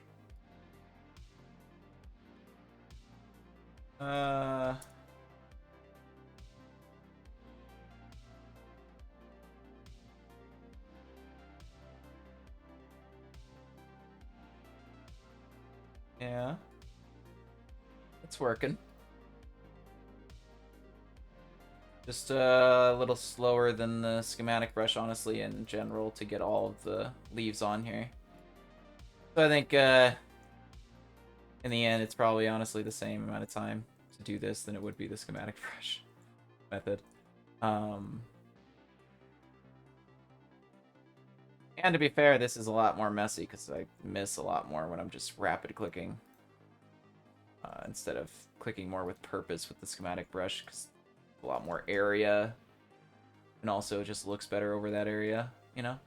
S1: Yeah. It's working. Just a little slower than the schematic brush, honestly, in general, to get all of the leaves on here. So I think, in the end, it's probably honestly the same amount of time to do this than it would be the schematic brush method. And to be fair, this is a lot more messy because I miss a lot more when I'm just rapid clicking. Instead of clicking more with purpose with the schematic brush, because a lot more area, and also it just looks better over that area, you know?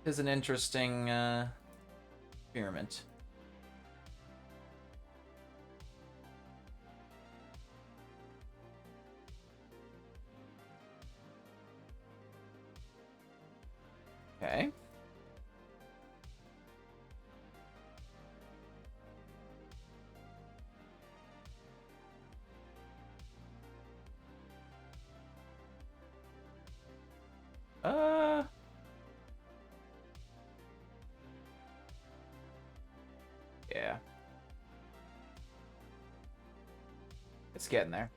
S1: Is an interesting experiment. Okay. Yeah. It's getting there.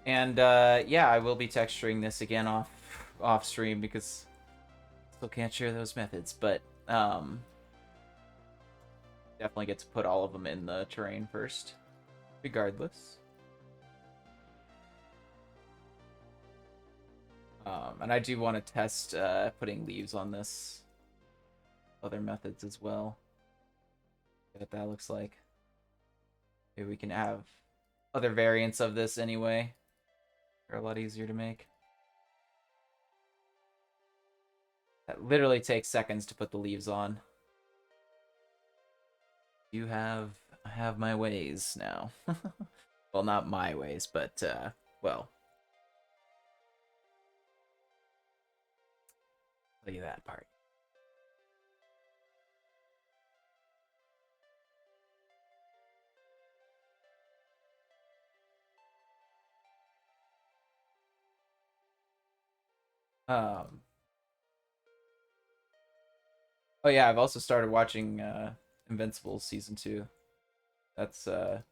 S1: And yeah, I will be texturing this again off stream because still can't share those methods, but definitely get to put all of them in the terrain first, regardless. And I do want to test putting leaves on this other methods as well. See what that looks like. Maybe we can have other variants of this anyway. They're a lot easier to make. That literally takes seconds to put the leaves on. I have my ways now. Well, not my ways, but well, tell you that part. Oh yeah, I've also started watching Invincible season 2. That's it's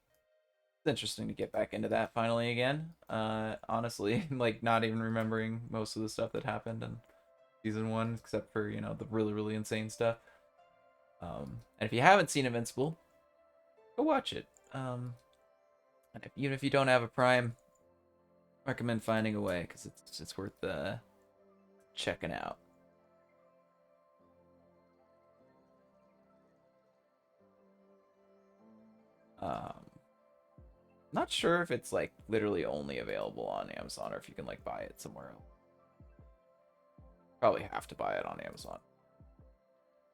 S1: interesting to get back into that finally again. Honestly, like not even remembering most of the stuff that happened in season 1, except for the really insane stuff. And if you haven't seen Invincible, go watch it. And even if you don't have a Prime, recommend finding a way because it's worth checking out. Not sure if it's like literally only available on Amazon or if you can like buy it somewhere else. Probably have to buy it on Amazon.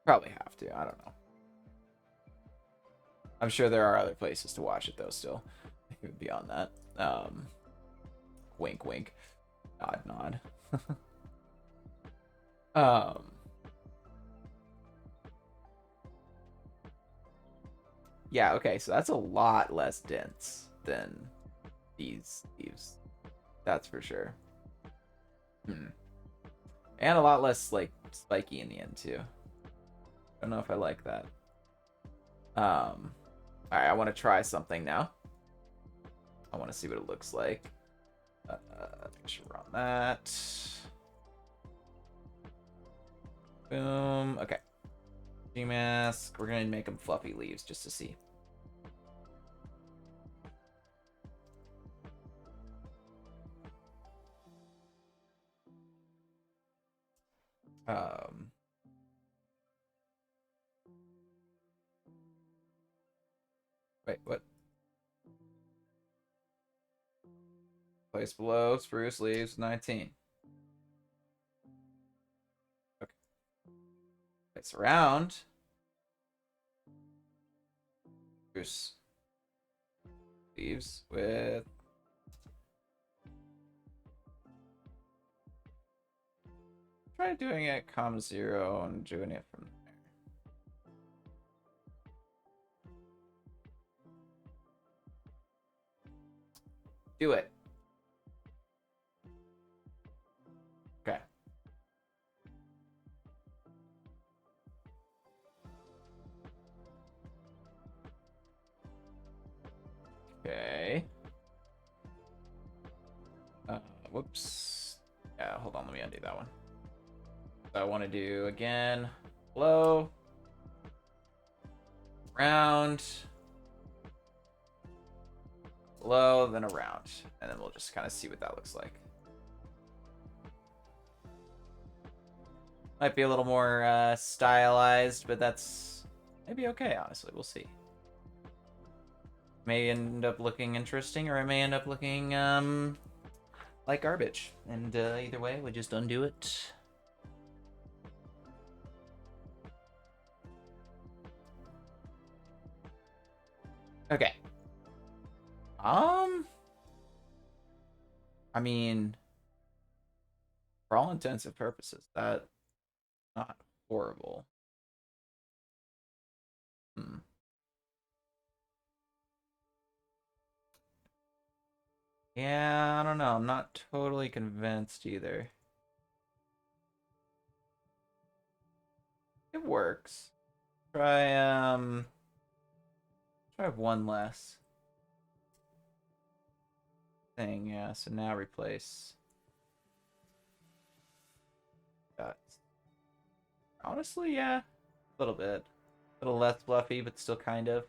S1: Probably have to. I don't know. I'm sure there are other places to watch it though. Still, even beyond that. Wink, wink. Nod, nod. Yeah. Okay. So that's a lot less dense than these leaves. That's for sure. And a lot less like spiky in the end too. I don't know if I like that. All right, I want to try something now. I want to see what it looks like. I should run that. Boom. Okay. G-mask. We're gonna make them fluffy leaves just to see. Wait, what? Place below, spruce leaves, 19. Okay. Place around. Spruce leaves with... Try doing it, comma 0, and doing it from there. Do it. Okay. Okay. Whoops. Yeah, hold on, let me undo that one. So I want to do, again, below, around, below, then around. And then we'll just kind of see what that looks like. Might be a little more stylized, but that's maybe okay, honestly. We'll see. May end up looking interesting, or it may end up looking like garbage. And either way, we just undo it. Okay. I mean, for all intents and purposes, that's not horrible. Yeah, I don't know. I'm not totally convinced either. It works. Try one less thing, yeah. So now replace that. Honestly, yeah. A little bit. A little less fluffy, but still kind of.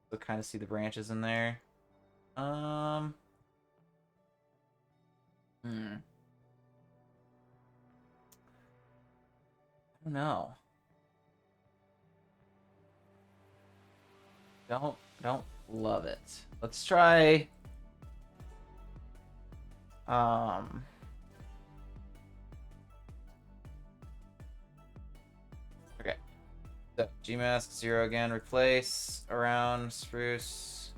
S1: Still kind of see the branches in there. I don't know. Don't love it. Let's try okay. So Gmask 0 again, replace around spruce.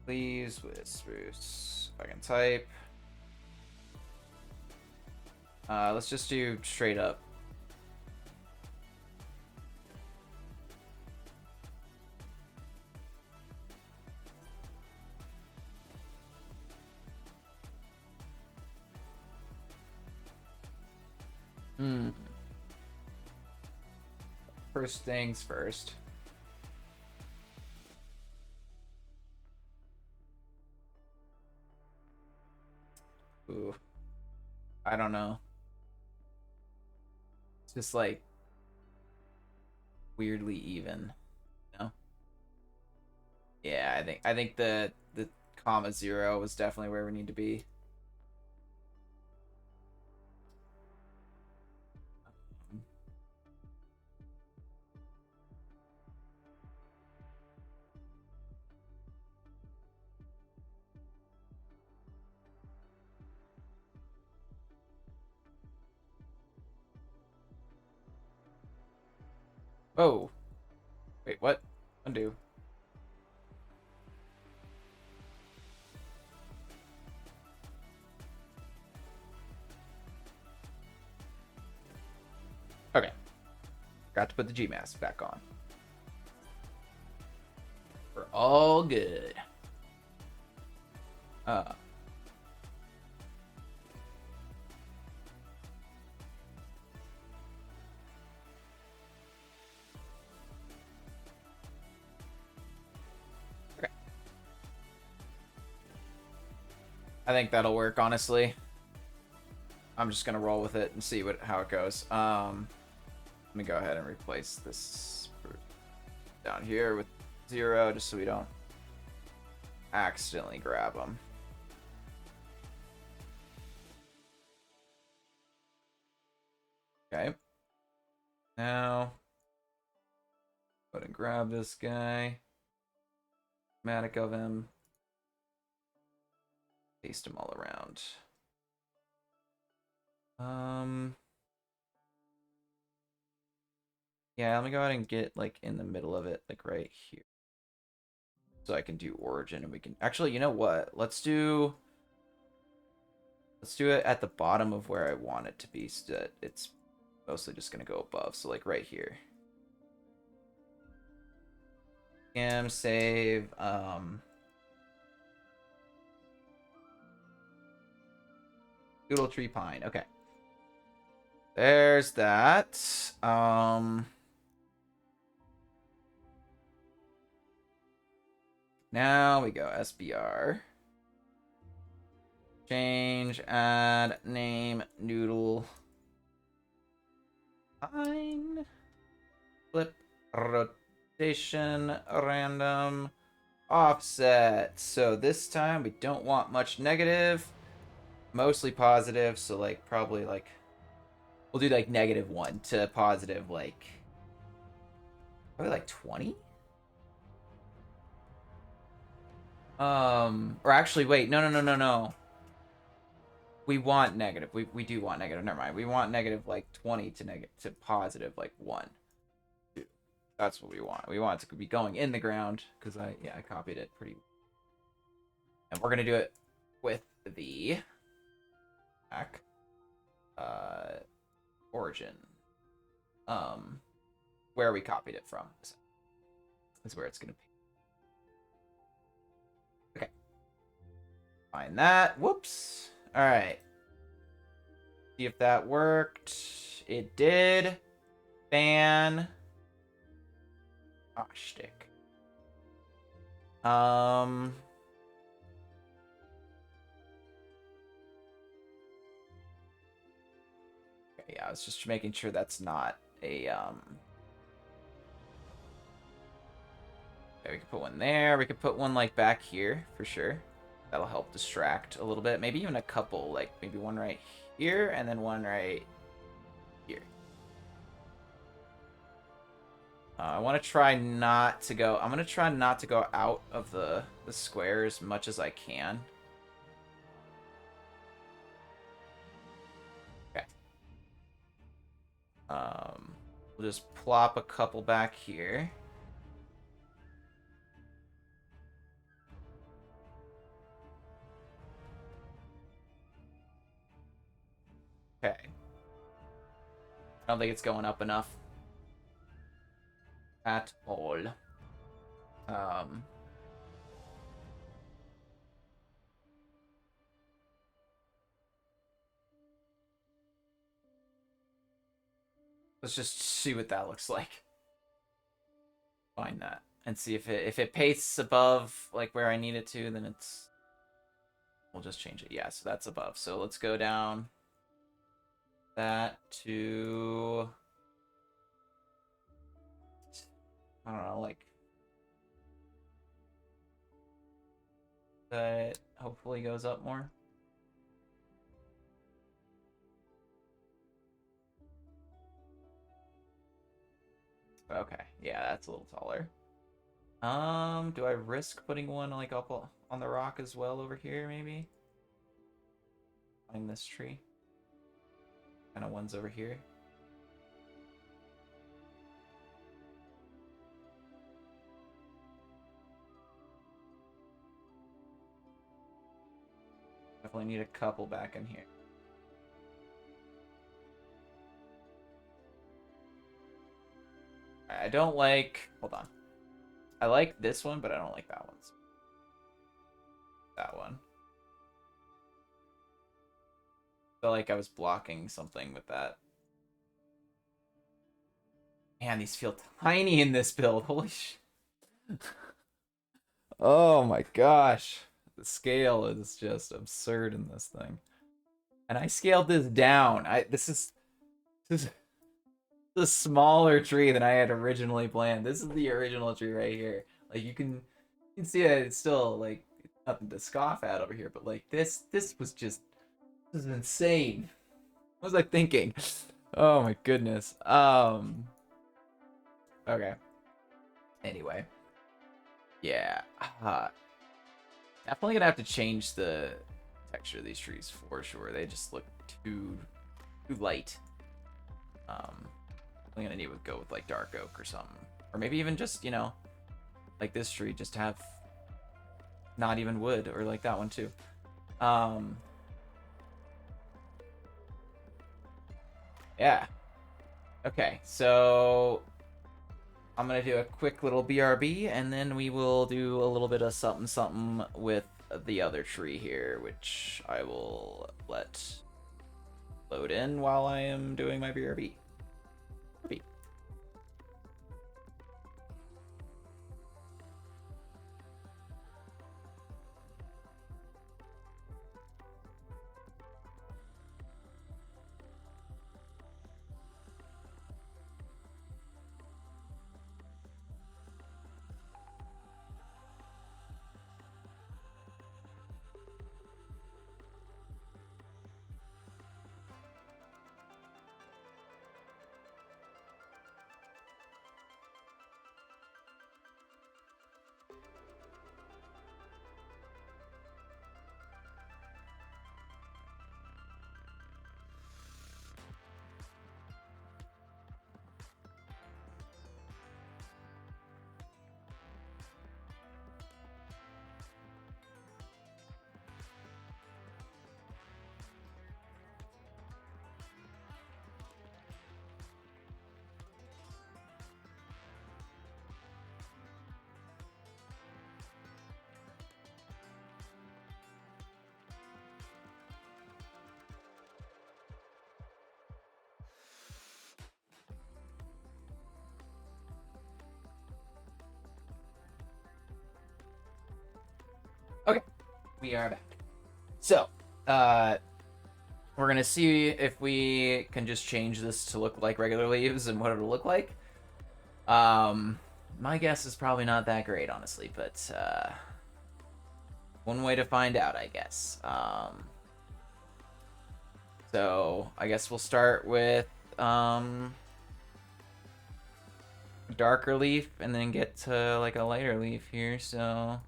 S1: Leaves with spruce. If I can type. Let's just do straight up. First things first. Ooh. I don't know. It's just like weirdly even. You know? Yeah, I think the comma 0 was definitely where we need to be. Oh. Wait, what? Undo. Okay. Got to put the Gmask back on. We're all good. I think that'll work, honestly. I'm just gonna roll with it and see how it goes. Let me go ahead and replace this down here with 0, just so we don't accidentally grab them. Okay. Now, go ahead and grab this guy. Matic of him. Paste them all around. Yeah, let me go ahead and get like in the middle of it, like right here. So I can do origin and we can actually, you know what? Let's do it at the bottom of where I want it to be so that it's mostly just gonna go above. So like right here. Save, Noodle Tree Pine. Okay. There's that. Now we go SBR. Change, add, name, Noodle. Pine. Flip, rotation, random, offset. So this time we don't want much negative. Mostly positive, so like probably like we'll do like -1 to positive, like probably like 20. Or actually, wait, no. We want negative. We do want negative. Never mind. We want negative like 20 to positive like 1, 2. That's what we want. We want it to be going in the ground because I copied it pretty. And we're gonna do it with the back origin. Where we copied it from is where it's gonna be. Okay. Find that. Whoops. All right. See if that worked. It did. Fan. Ah, shtick. Okay, yeah, I was just making sure that's not a Okay, we could put one there. We could put one like back here for sure. That'll help distract a little bit. Maybe even a couple, like maybe one right here and then one right here. I want to try not to go. I'm gonna try not to go out of the square as much as I can. Okay. We'll just plop a couple back here. Okay. I don't think it's going up enough at all. Let's just see what that looks like. Find that and see if it pastes above like where I need it to, then it's we'll just change it. Yeah, so that's above. So let's go down that to I don't know, like that hopefully goes up more. Okay, yeah, that's a little taller. Do I risk putting one like up on the rock as well over here, maybe? Find this tree. Kind of one's over here. Definitely need a couple back in here. I don't like... Hold on. I like this one, but I don't like that one. That one. Felt like I was blocking something with that. Man, these feel tiny in this build. Holy sh... Oh my gosh. the scale is just absurd in this thing. And I scaled this down. This is the smaller tree than I had originally planned. This is the original tree right here. Like you can see that it's still like nothing to scoff at over here, but like this was just this is insane. What was I thinking? Oh my goodness. Okay. Anyway. Yeah. Definitely gonna have to change the texture of these trees for sure. They just look too light. I'm gonna need to go with like dark oak or something, or maybe even just like this tree, just have not even wood, or like that one too. Yeah. Okay, so I'm gonna do a quick little BRB, and then we will do a little bit of something something with the other tree here, which I will let load in while I am doing my BRB. Okay, we are back. So, we're gonna see if we can just change this to look like regular leaves and what it'll look like. My guess is probably not that great, honestly, but one way to find out, I guess. So I guess we'll start with darker leaf and then get to like a lighter leaf here. So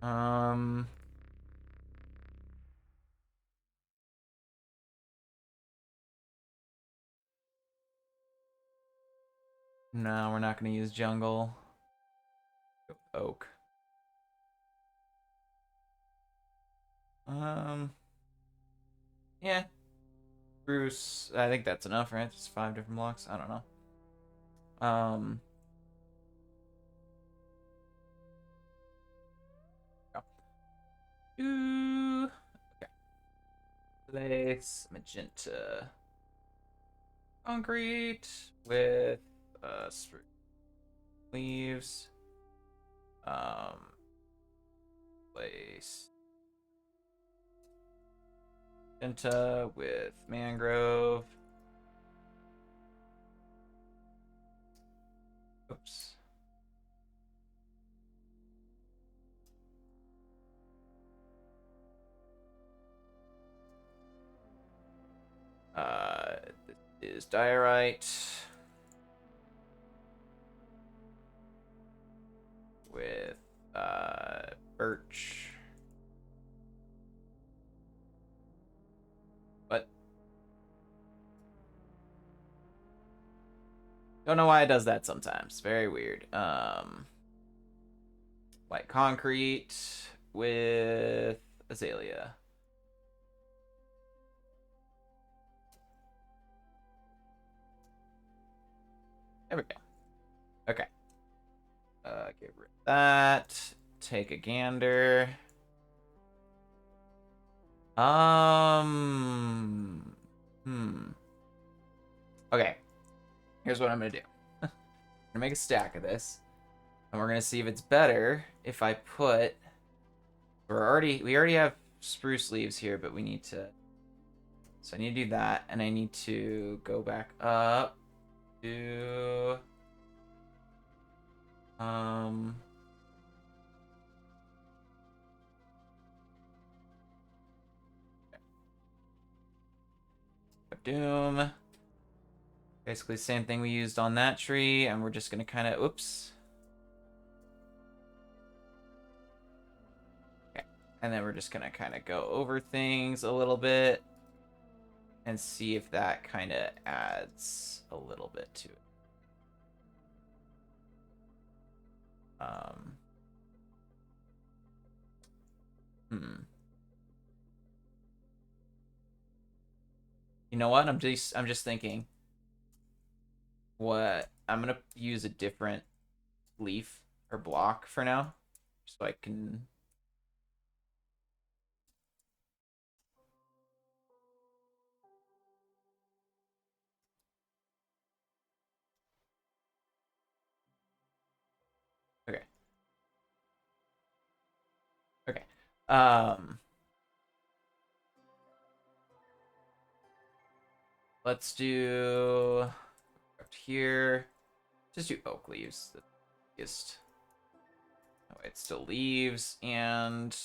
S1: no, we're not gonna use jungle. Oak. Yeah. Bruce, I think that's enough, right? Just 5 different blocks. I don't know. Okay. Place magenta concrete with leaves. Place magenta with mangrove. Oops. This is diorite with birch. But don't know why it does that sometimes. Very weird. White concrete with azalea. There we go. Okay. Get rid of that. Take a gander. Okay. Here's what I'm gonna do. I'm gonna make a stack of this, and we're gonna see if it's better if I put We already have spruce leaves here, but we need to. So I need to do that, and I need to go back up to um. Doom. Basically, same thing we used on that tree, and we're just gonna kind of oops. Okay, and then we're just gonna kind of go over things a little bit and see if that kind of adds a little bit to it. Um. Hmm. You know what? I'm just thinking. What I'm gonna use a different leaf or block for now, so I can. Okay. Okay. Um. Let's do up here. Just do oak leaves. The biggest. Oh, it still leaves, and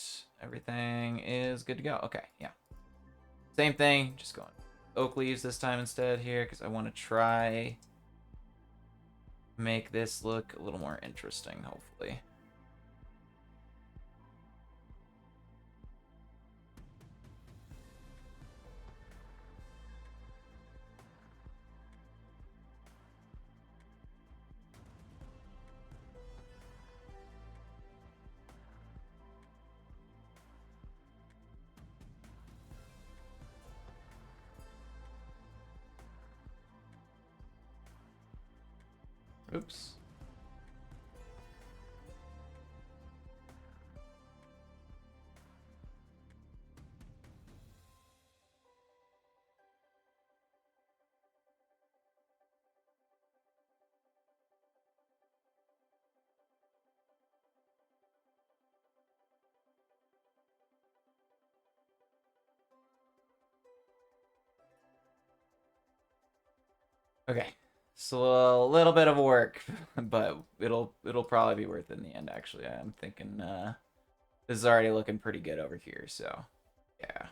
S1: everything is good to go. Okay, yeah. Same thing, just going oak leaves this time instead here, because I want to try make this look a little more interesting, hopefully. Oops. Okay. So a little bit of work, but it'll probably be worth it in the end, actually. I'm thinking this is already looking pretty good over here, so yeah.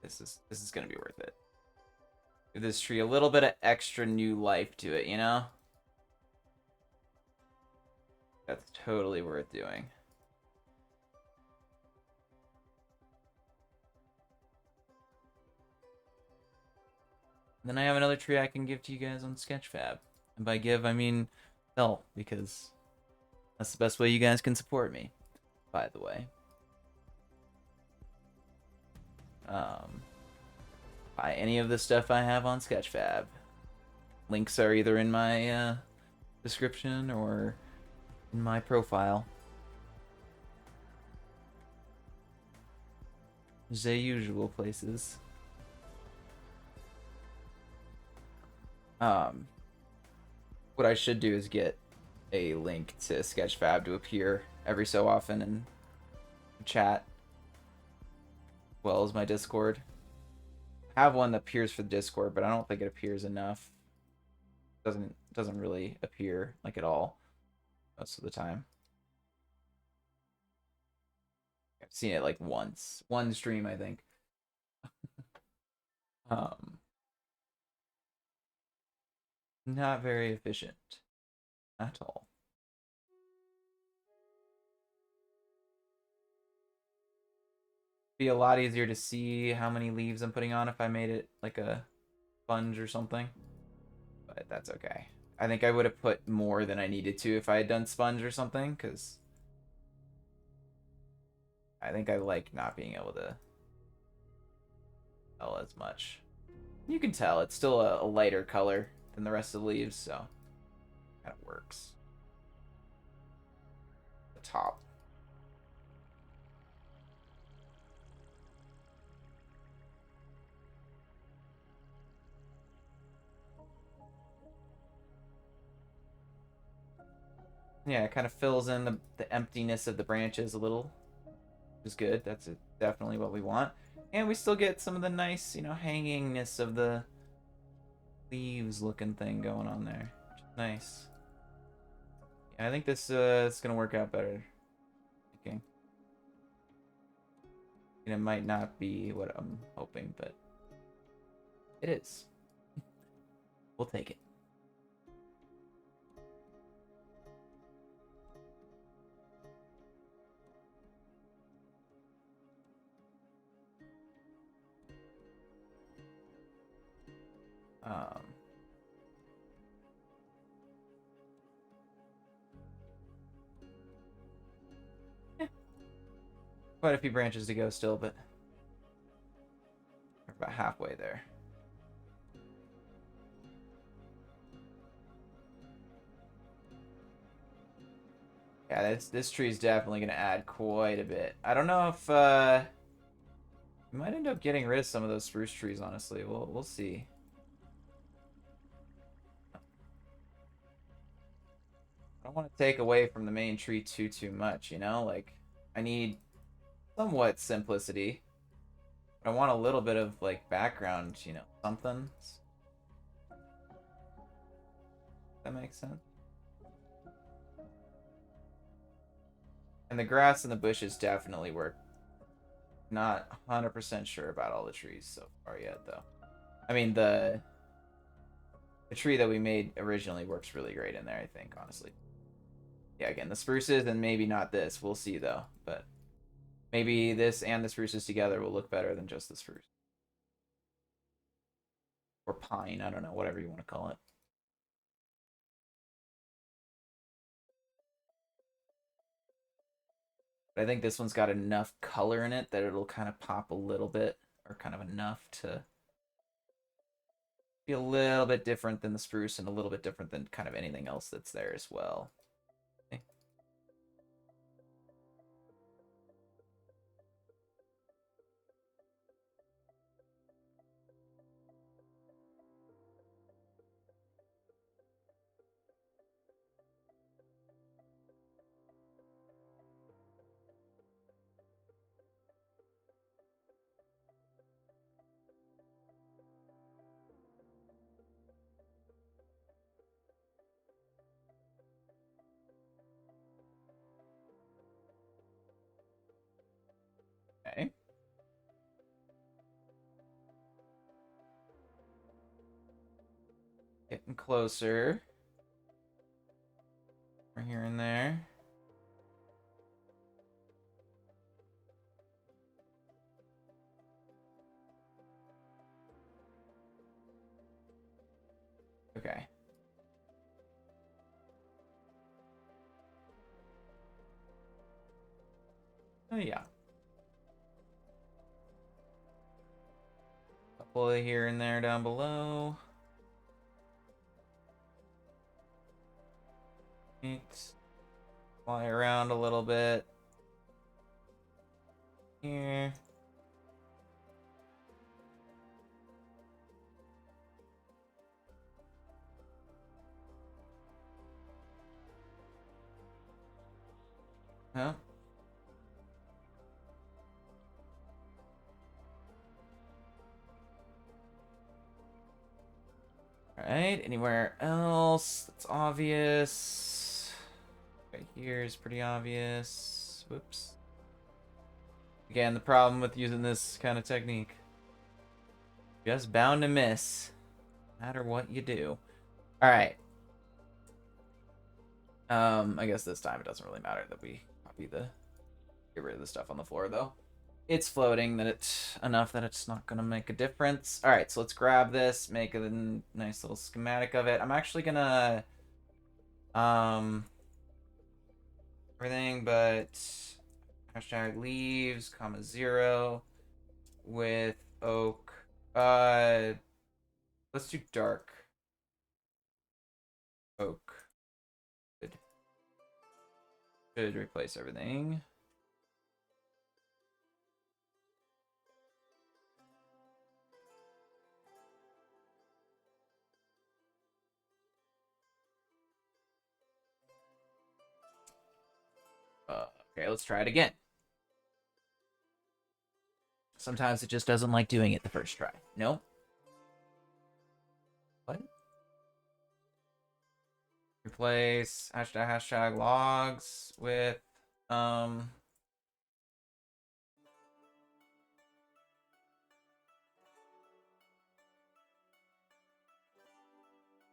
S1: This is gonna be worth it. Give this tree a little bit of extra new life to it, you know? That's totally worth doing. And then I have another tree I can give to you guys on Sketchfab. And by give, I mean sell, because that's the best way you guys can support me, by the way. Buy any of the stuff I have on Sketchfab. Links are either in my description or in my profile. The usual places. What I should do is get a link to Sketchfab to appear every so often in chat, as well as my Discord. I have one that appears for the Discord, but I don't think it appears enough. Doesn't really appear like at all most of the time. I've seen it like once, one stream I think. um, Not very efficient at all. Be a lot easier to see how many leaves I'm putting on if I made it like a sponge or something, but that's okay. I think I would have put more than I needed to if I had done sponge or something, because I think I like not being able to tell as much. You can tell it's still a lighter color than the rest of the leaves, so kind of works. The top. Yeah, it kind of fills in the emptiness of the branches a little. is good. That's definitely what we want. And we still get some of the nice, hangingness of the leaves looking thing going on there. Which is nice. Yeah, I think this is going to work out better. Okay. And it might not be what I'm hoping, but it is. We'll take it. Um, yeah. Quite a few branches to go still, but we're about halfway there. Yeah, this tree is definitely going to add quite a bit. I don't know if we might end up getting rid of some of those spruce trees, honestly. We'll see. I don't want to take away from the main tree too much, Like, I need somewhat simplicity. But I want a little bit of, like, background, something. That makes sense. And the grass and the bushes definitely work. Not 100% sure about all the trees so far yet, though. I mean, the tree that we made originally works really great in there, I think, honestly. Yeah, again, the spruces and maybe not this. We'll see, though. But maybe this and the spruces together will look better than just the spruce. Or pine, I don't know, whatever you want to call it. But I think this one's got enough color in it that it'll kind of pop a little bit, or kind of enough to be a little bit different than the spruce and a little bit different than kind of anything else that's there as well. Okay. Okay. Getting closer. We're here and there. Okay. Oh, yeah. Couple of here and there down below. Thanks. Fly around a little bit. Here. Huh? Alright, anywhere else that's obvious? Right here is pretty obvious. Whoops. Again, the problem with using this kind of technique. Just bound to miss. No matter what you do. Alright. I guess this time it doesn't really matter that we copy get rid of the stuff on the floor, though. It's floating that it's enough that it's not going to make a difference. All right, so let's grab this, make a nice little schematic of it. I'm actually going to everything but hashtag leaves, comma 0 with oak. Let's do dark oak. Good. Should replace everything. Okay, let's try it again. Sometimes it just doesn't like doing it the first try. No? What? Replace hashtag logs with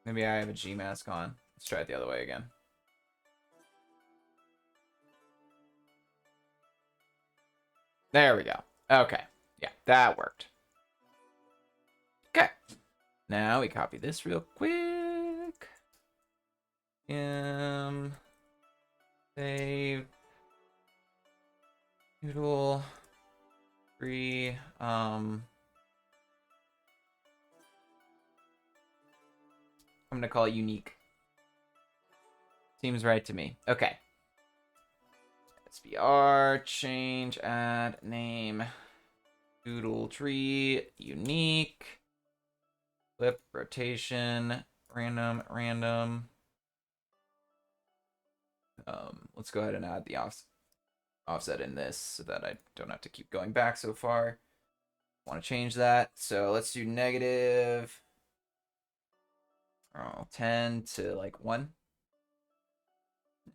S1: maybe I have a G mask on. Let's try it the other way again. There we go. Okay. Yeah, that worked. Okay. Now we copy this real quick. Save. Noodle Tree. I'm gonna call it unique. Seems right to me. Okay. SBR, change, add, name. Noodle Tree, unique. Flip, rotation, random. Let's go ahead and add the offset in this so that I don't have to keep going back so far. Want to change that. So let's do negative 10 to like 1.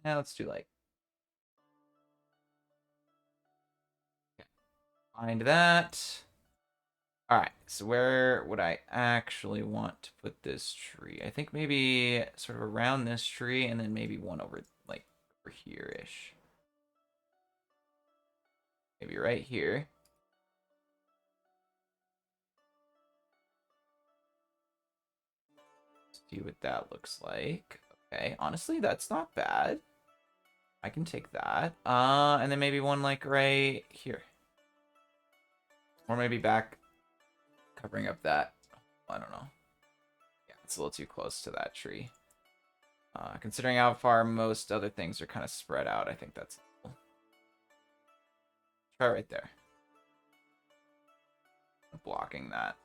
S1: Now let's do like, okay. Find that. All right, so where would I actually want to put this tree? I think maybe sort of around this tree and then maybe one over like over here-ish. Maybe right here. See what that looks like. Okay, honestly, that's not bad. I can take that. And then maybe one like right here. Or maybe back, covering up that. I don't know. Yeah, it's a little too close to that tree. Considering how far most other things are kind of spread out, I think that's cool. Try right there. Blocking that.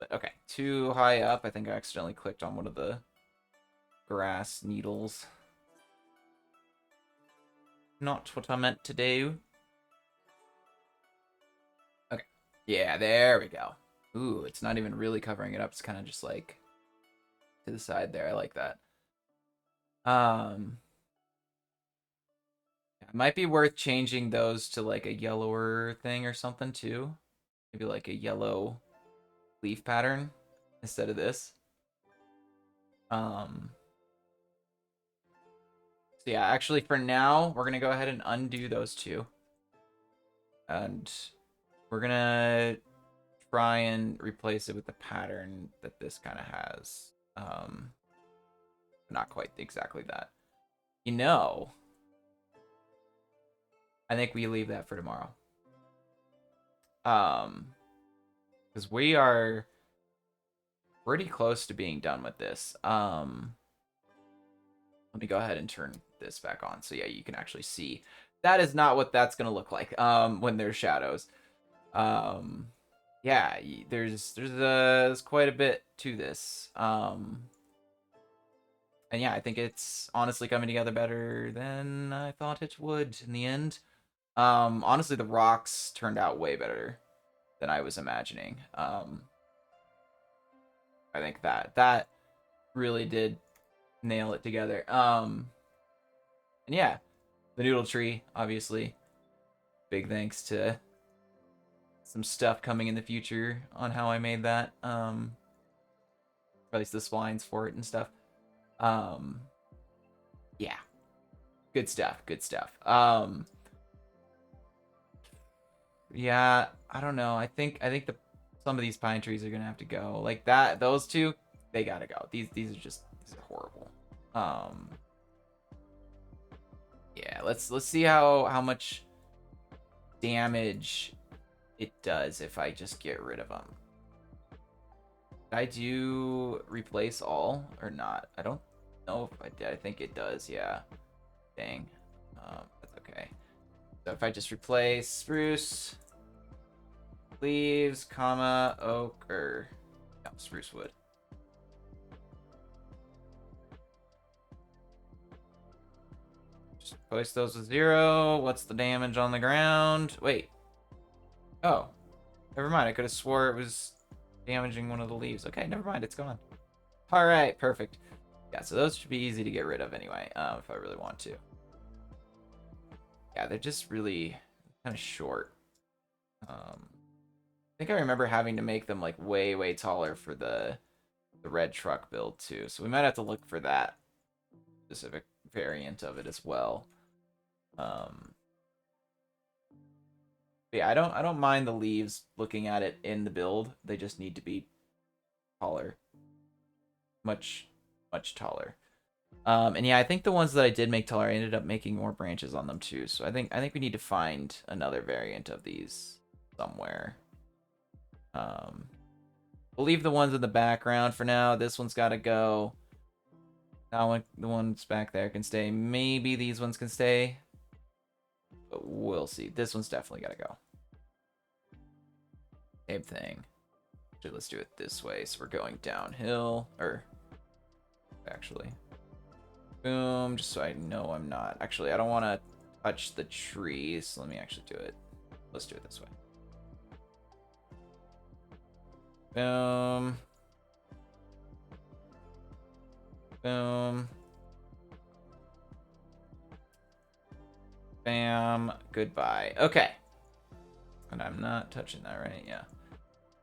S1: But okay, too high up. I think I accidentally clicked on one of the grass needles. Not what I meant to do. Okay. Yeah, there we go. Ooh, it's not even really covering it up. It's kind of just like to the side there. I like that. It might be worth changing those to like a yellower thing or something too. Maybe like a yellow leaf pattern instead of this. So yeah, actually for now, we're gonna go ahead and undo those two. And we're gonna try and replace it with the pattern that this kind of has. Not quite exactly that. You know, I think we leave that for tomorrow. Because we are pretty close to being done with this. Let me go ahead and turn this back on. So yeah, you can actually see. That is not what that's gonna look like when there's shadows. Yeah, there's quite a bit to this. And yeah, I think it's honestly coming together better than I thought it would in the end. Honestly, the rocks turned out way better than I was imagining. I think that really did nail it together. And yeah, the Noodle Tree, obviously. Big thanks to some stuff coming in the future on how I made that. Or at least the splines for it and stuff. Yeah. Good stuff. Good stuff. Yeah, I don't know. I think some of these pine trees are gonna have to go. Like that, those two, they gotta go. These are horrible. Yeah, let's see how much damage it does if I just get rid of them. Did I do replace all or not? I don't know if I did. I think it does. Yeah. Dang. That's okay. So if I just replace spruce, leaves, comma, oak, or no, spruce wood. Just replace those with 0. What's the damage on the ground? Wait. Oh, never mind. I could have swore it was damaging one of the leaves. Okay, never mind. It's gone. All right, perfect. Yeah, so those should be easy to get rid of anyway, if I really want to. Yeah, they're just really kind of short. I think I remember having to make them like way, way taller for the red truck build too. So we might have to look for that specific variant of it as well. Yeah, I don't mind the leaves looking at it in the build. They just need to be taller. Much, much taller. And yeah, I think the ones that I did make taller, I ended up making more branches on them too. So I think we need to find another variant of these somewhere. We'll leave the ones in the background for now. This one's got to go. That one, the ones back there can stay. Maybe these ones can stay. But we'll see. This one's definitely got to go. Same thing. Actually, let's do it this way. So we're going downhill. Or, actually. Boom. Just so I know I'm not. Actually, I don't want to touch the trees. So let me actually do it. Let's do it this way. Boom. Boom. Bam. Goodbye. Okay. And I'm not touching that, right? Yeah.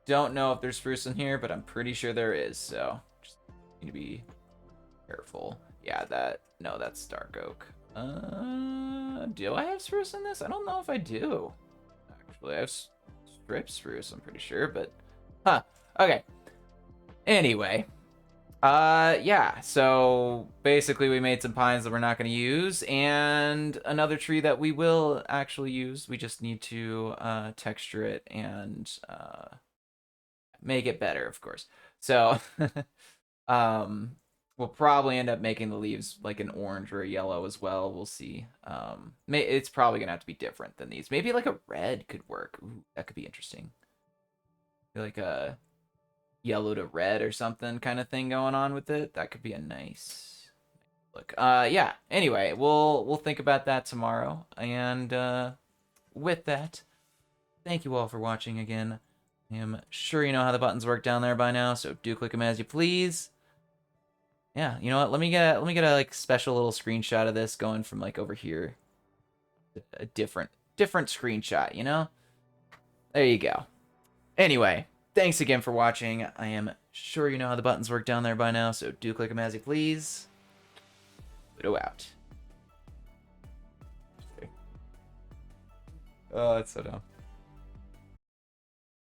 S1: Don't know if there's spruce in here, but I'm pretty sure there is. So just need to be careful. Yeah, no, that's dark oak. Do I have spruce in this? I don't know if I do. Actually, I have strip spruce, I'm pretty sure, but huh. Okay. Anyway, yeah, so basically we made some pines that we're not going to use, and another tree that we will actually use. We just need to texture it and make it better, of course. So we'll probably end up making the leaves like an orange or a yellow as well. We'll see. It's probably gonna have to be different than these. Maybe like a red could work. Ooh, that could be interesting. Like a yellow to red or something kind of thing going on with it. That could be a nice look. Yeah. Anyway, we'll think about that tomorrow. And with that, thank you all for watching again. I am sure you know how the buttons work down there by now, so do click them as you please. Yeah, you know what? Let me get a like special little screenshot of this going from like over here. A different screenshot, you know? There you go. Anyway, thanks again for watching. I am sure you know how the buttons work down there by now, so do click them as you please. Pluto out. Oh, that's so dumb.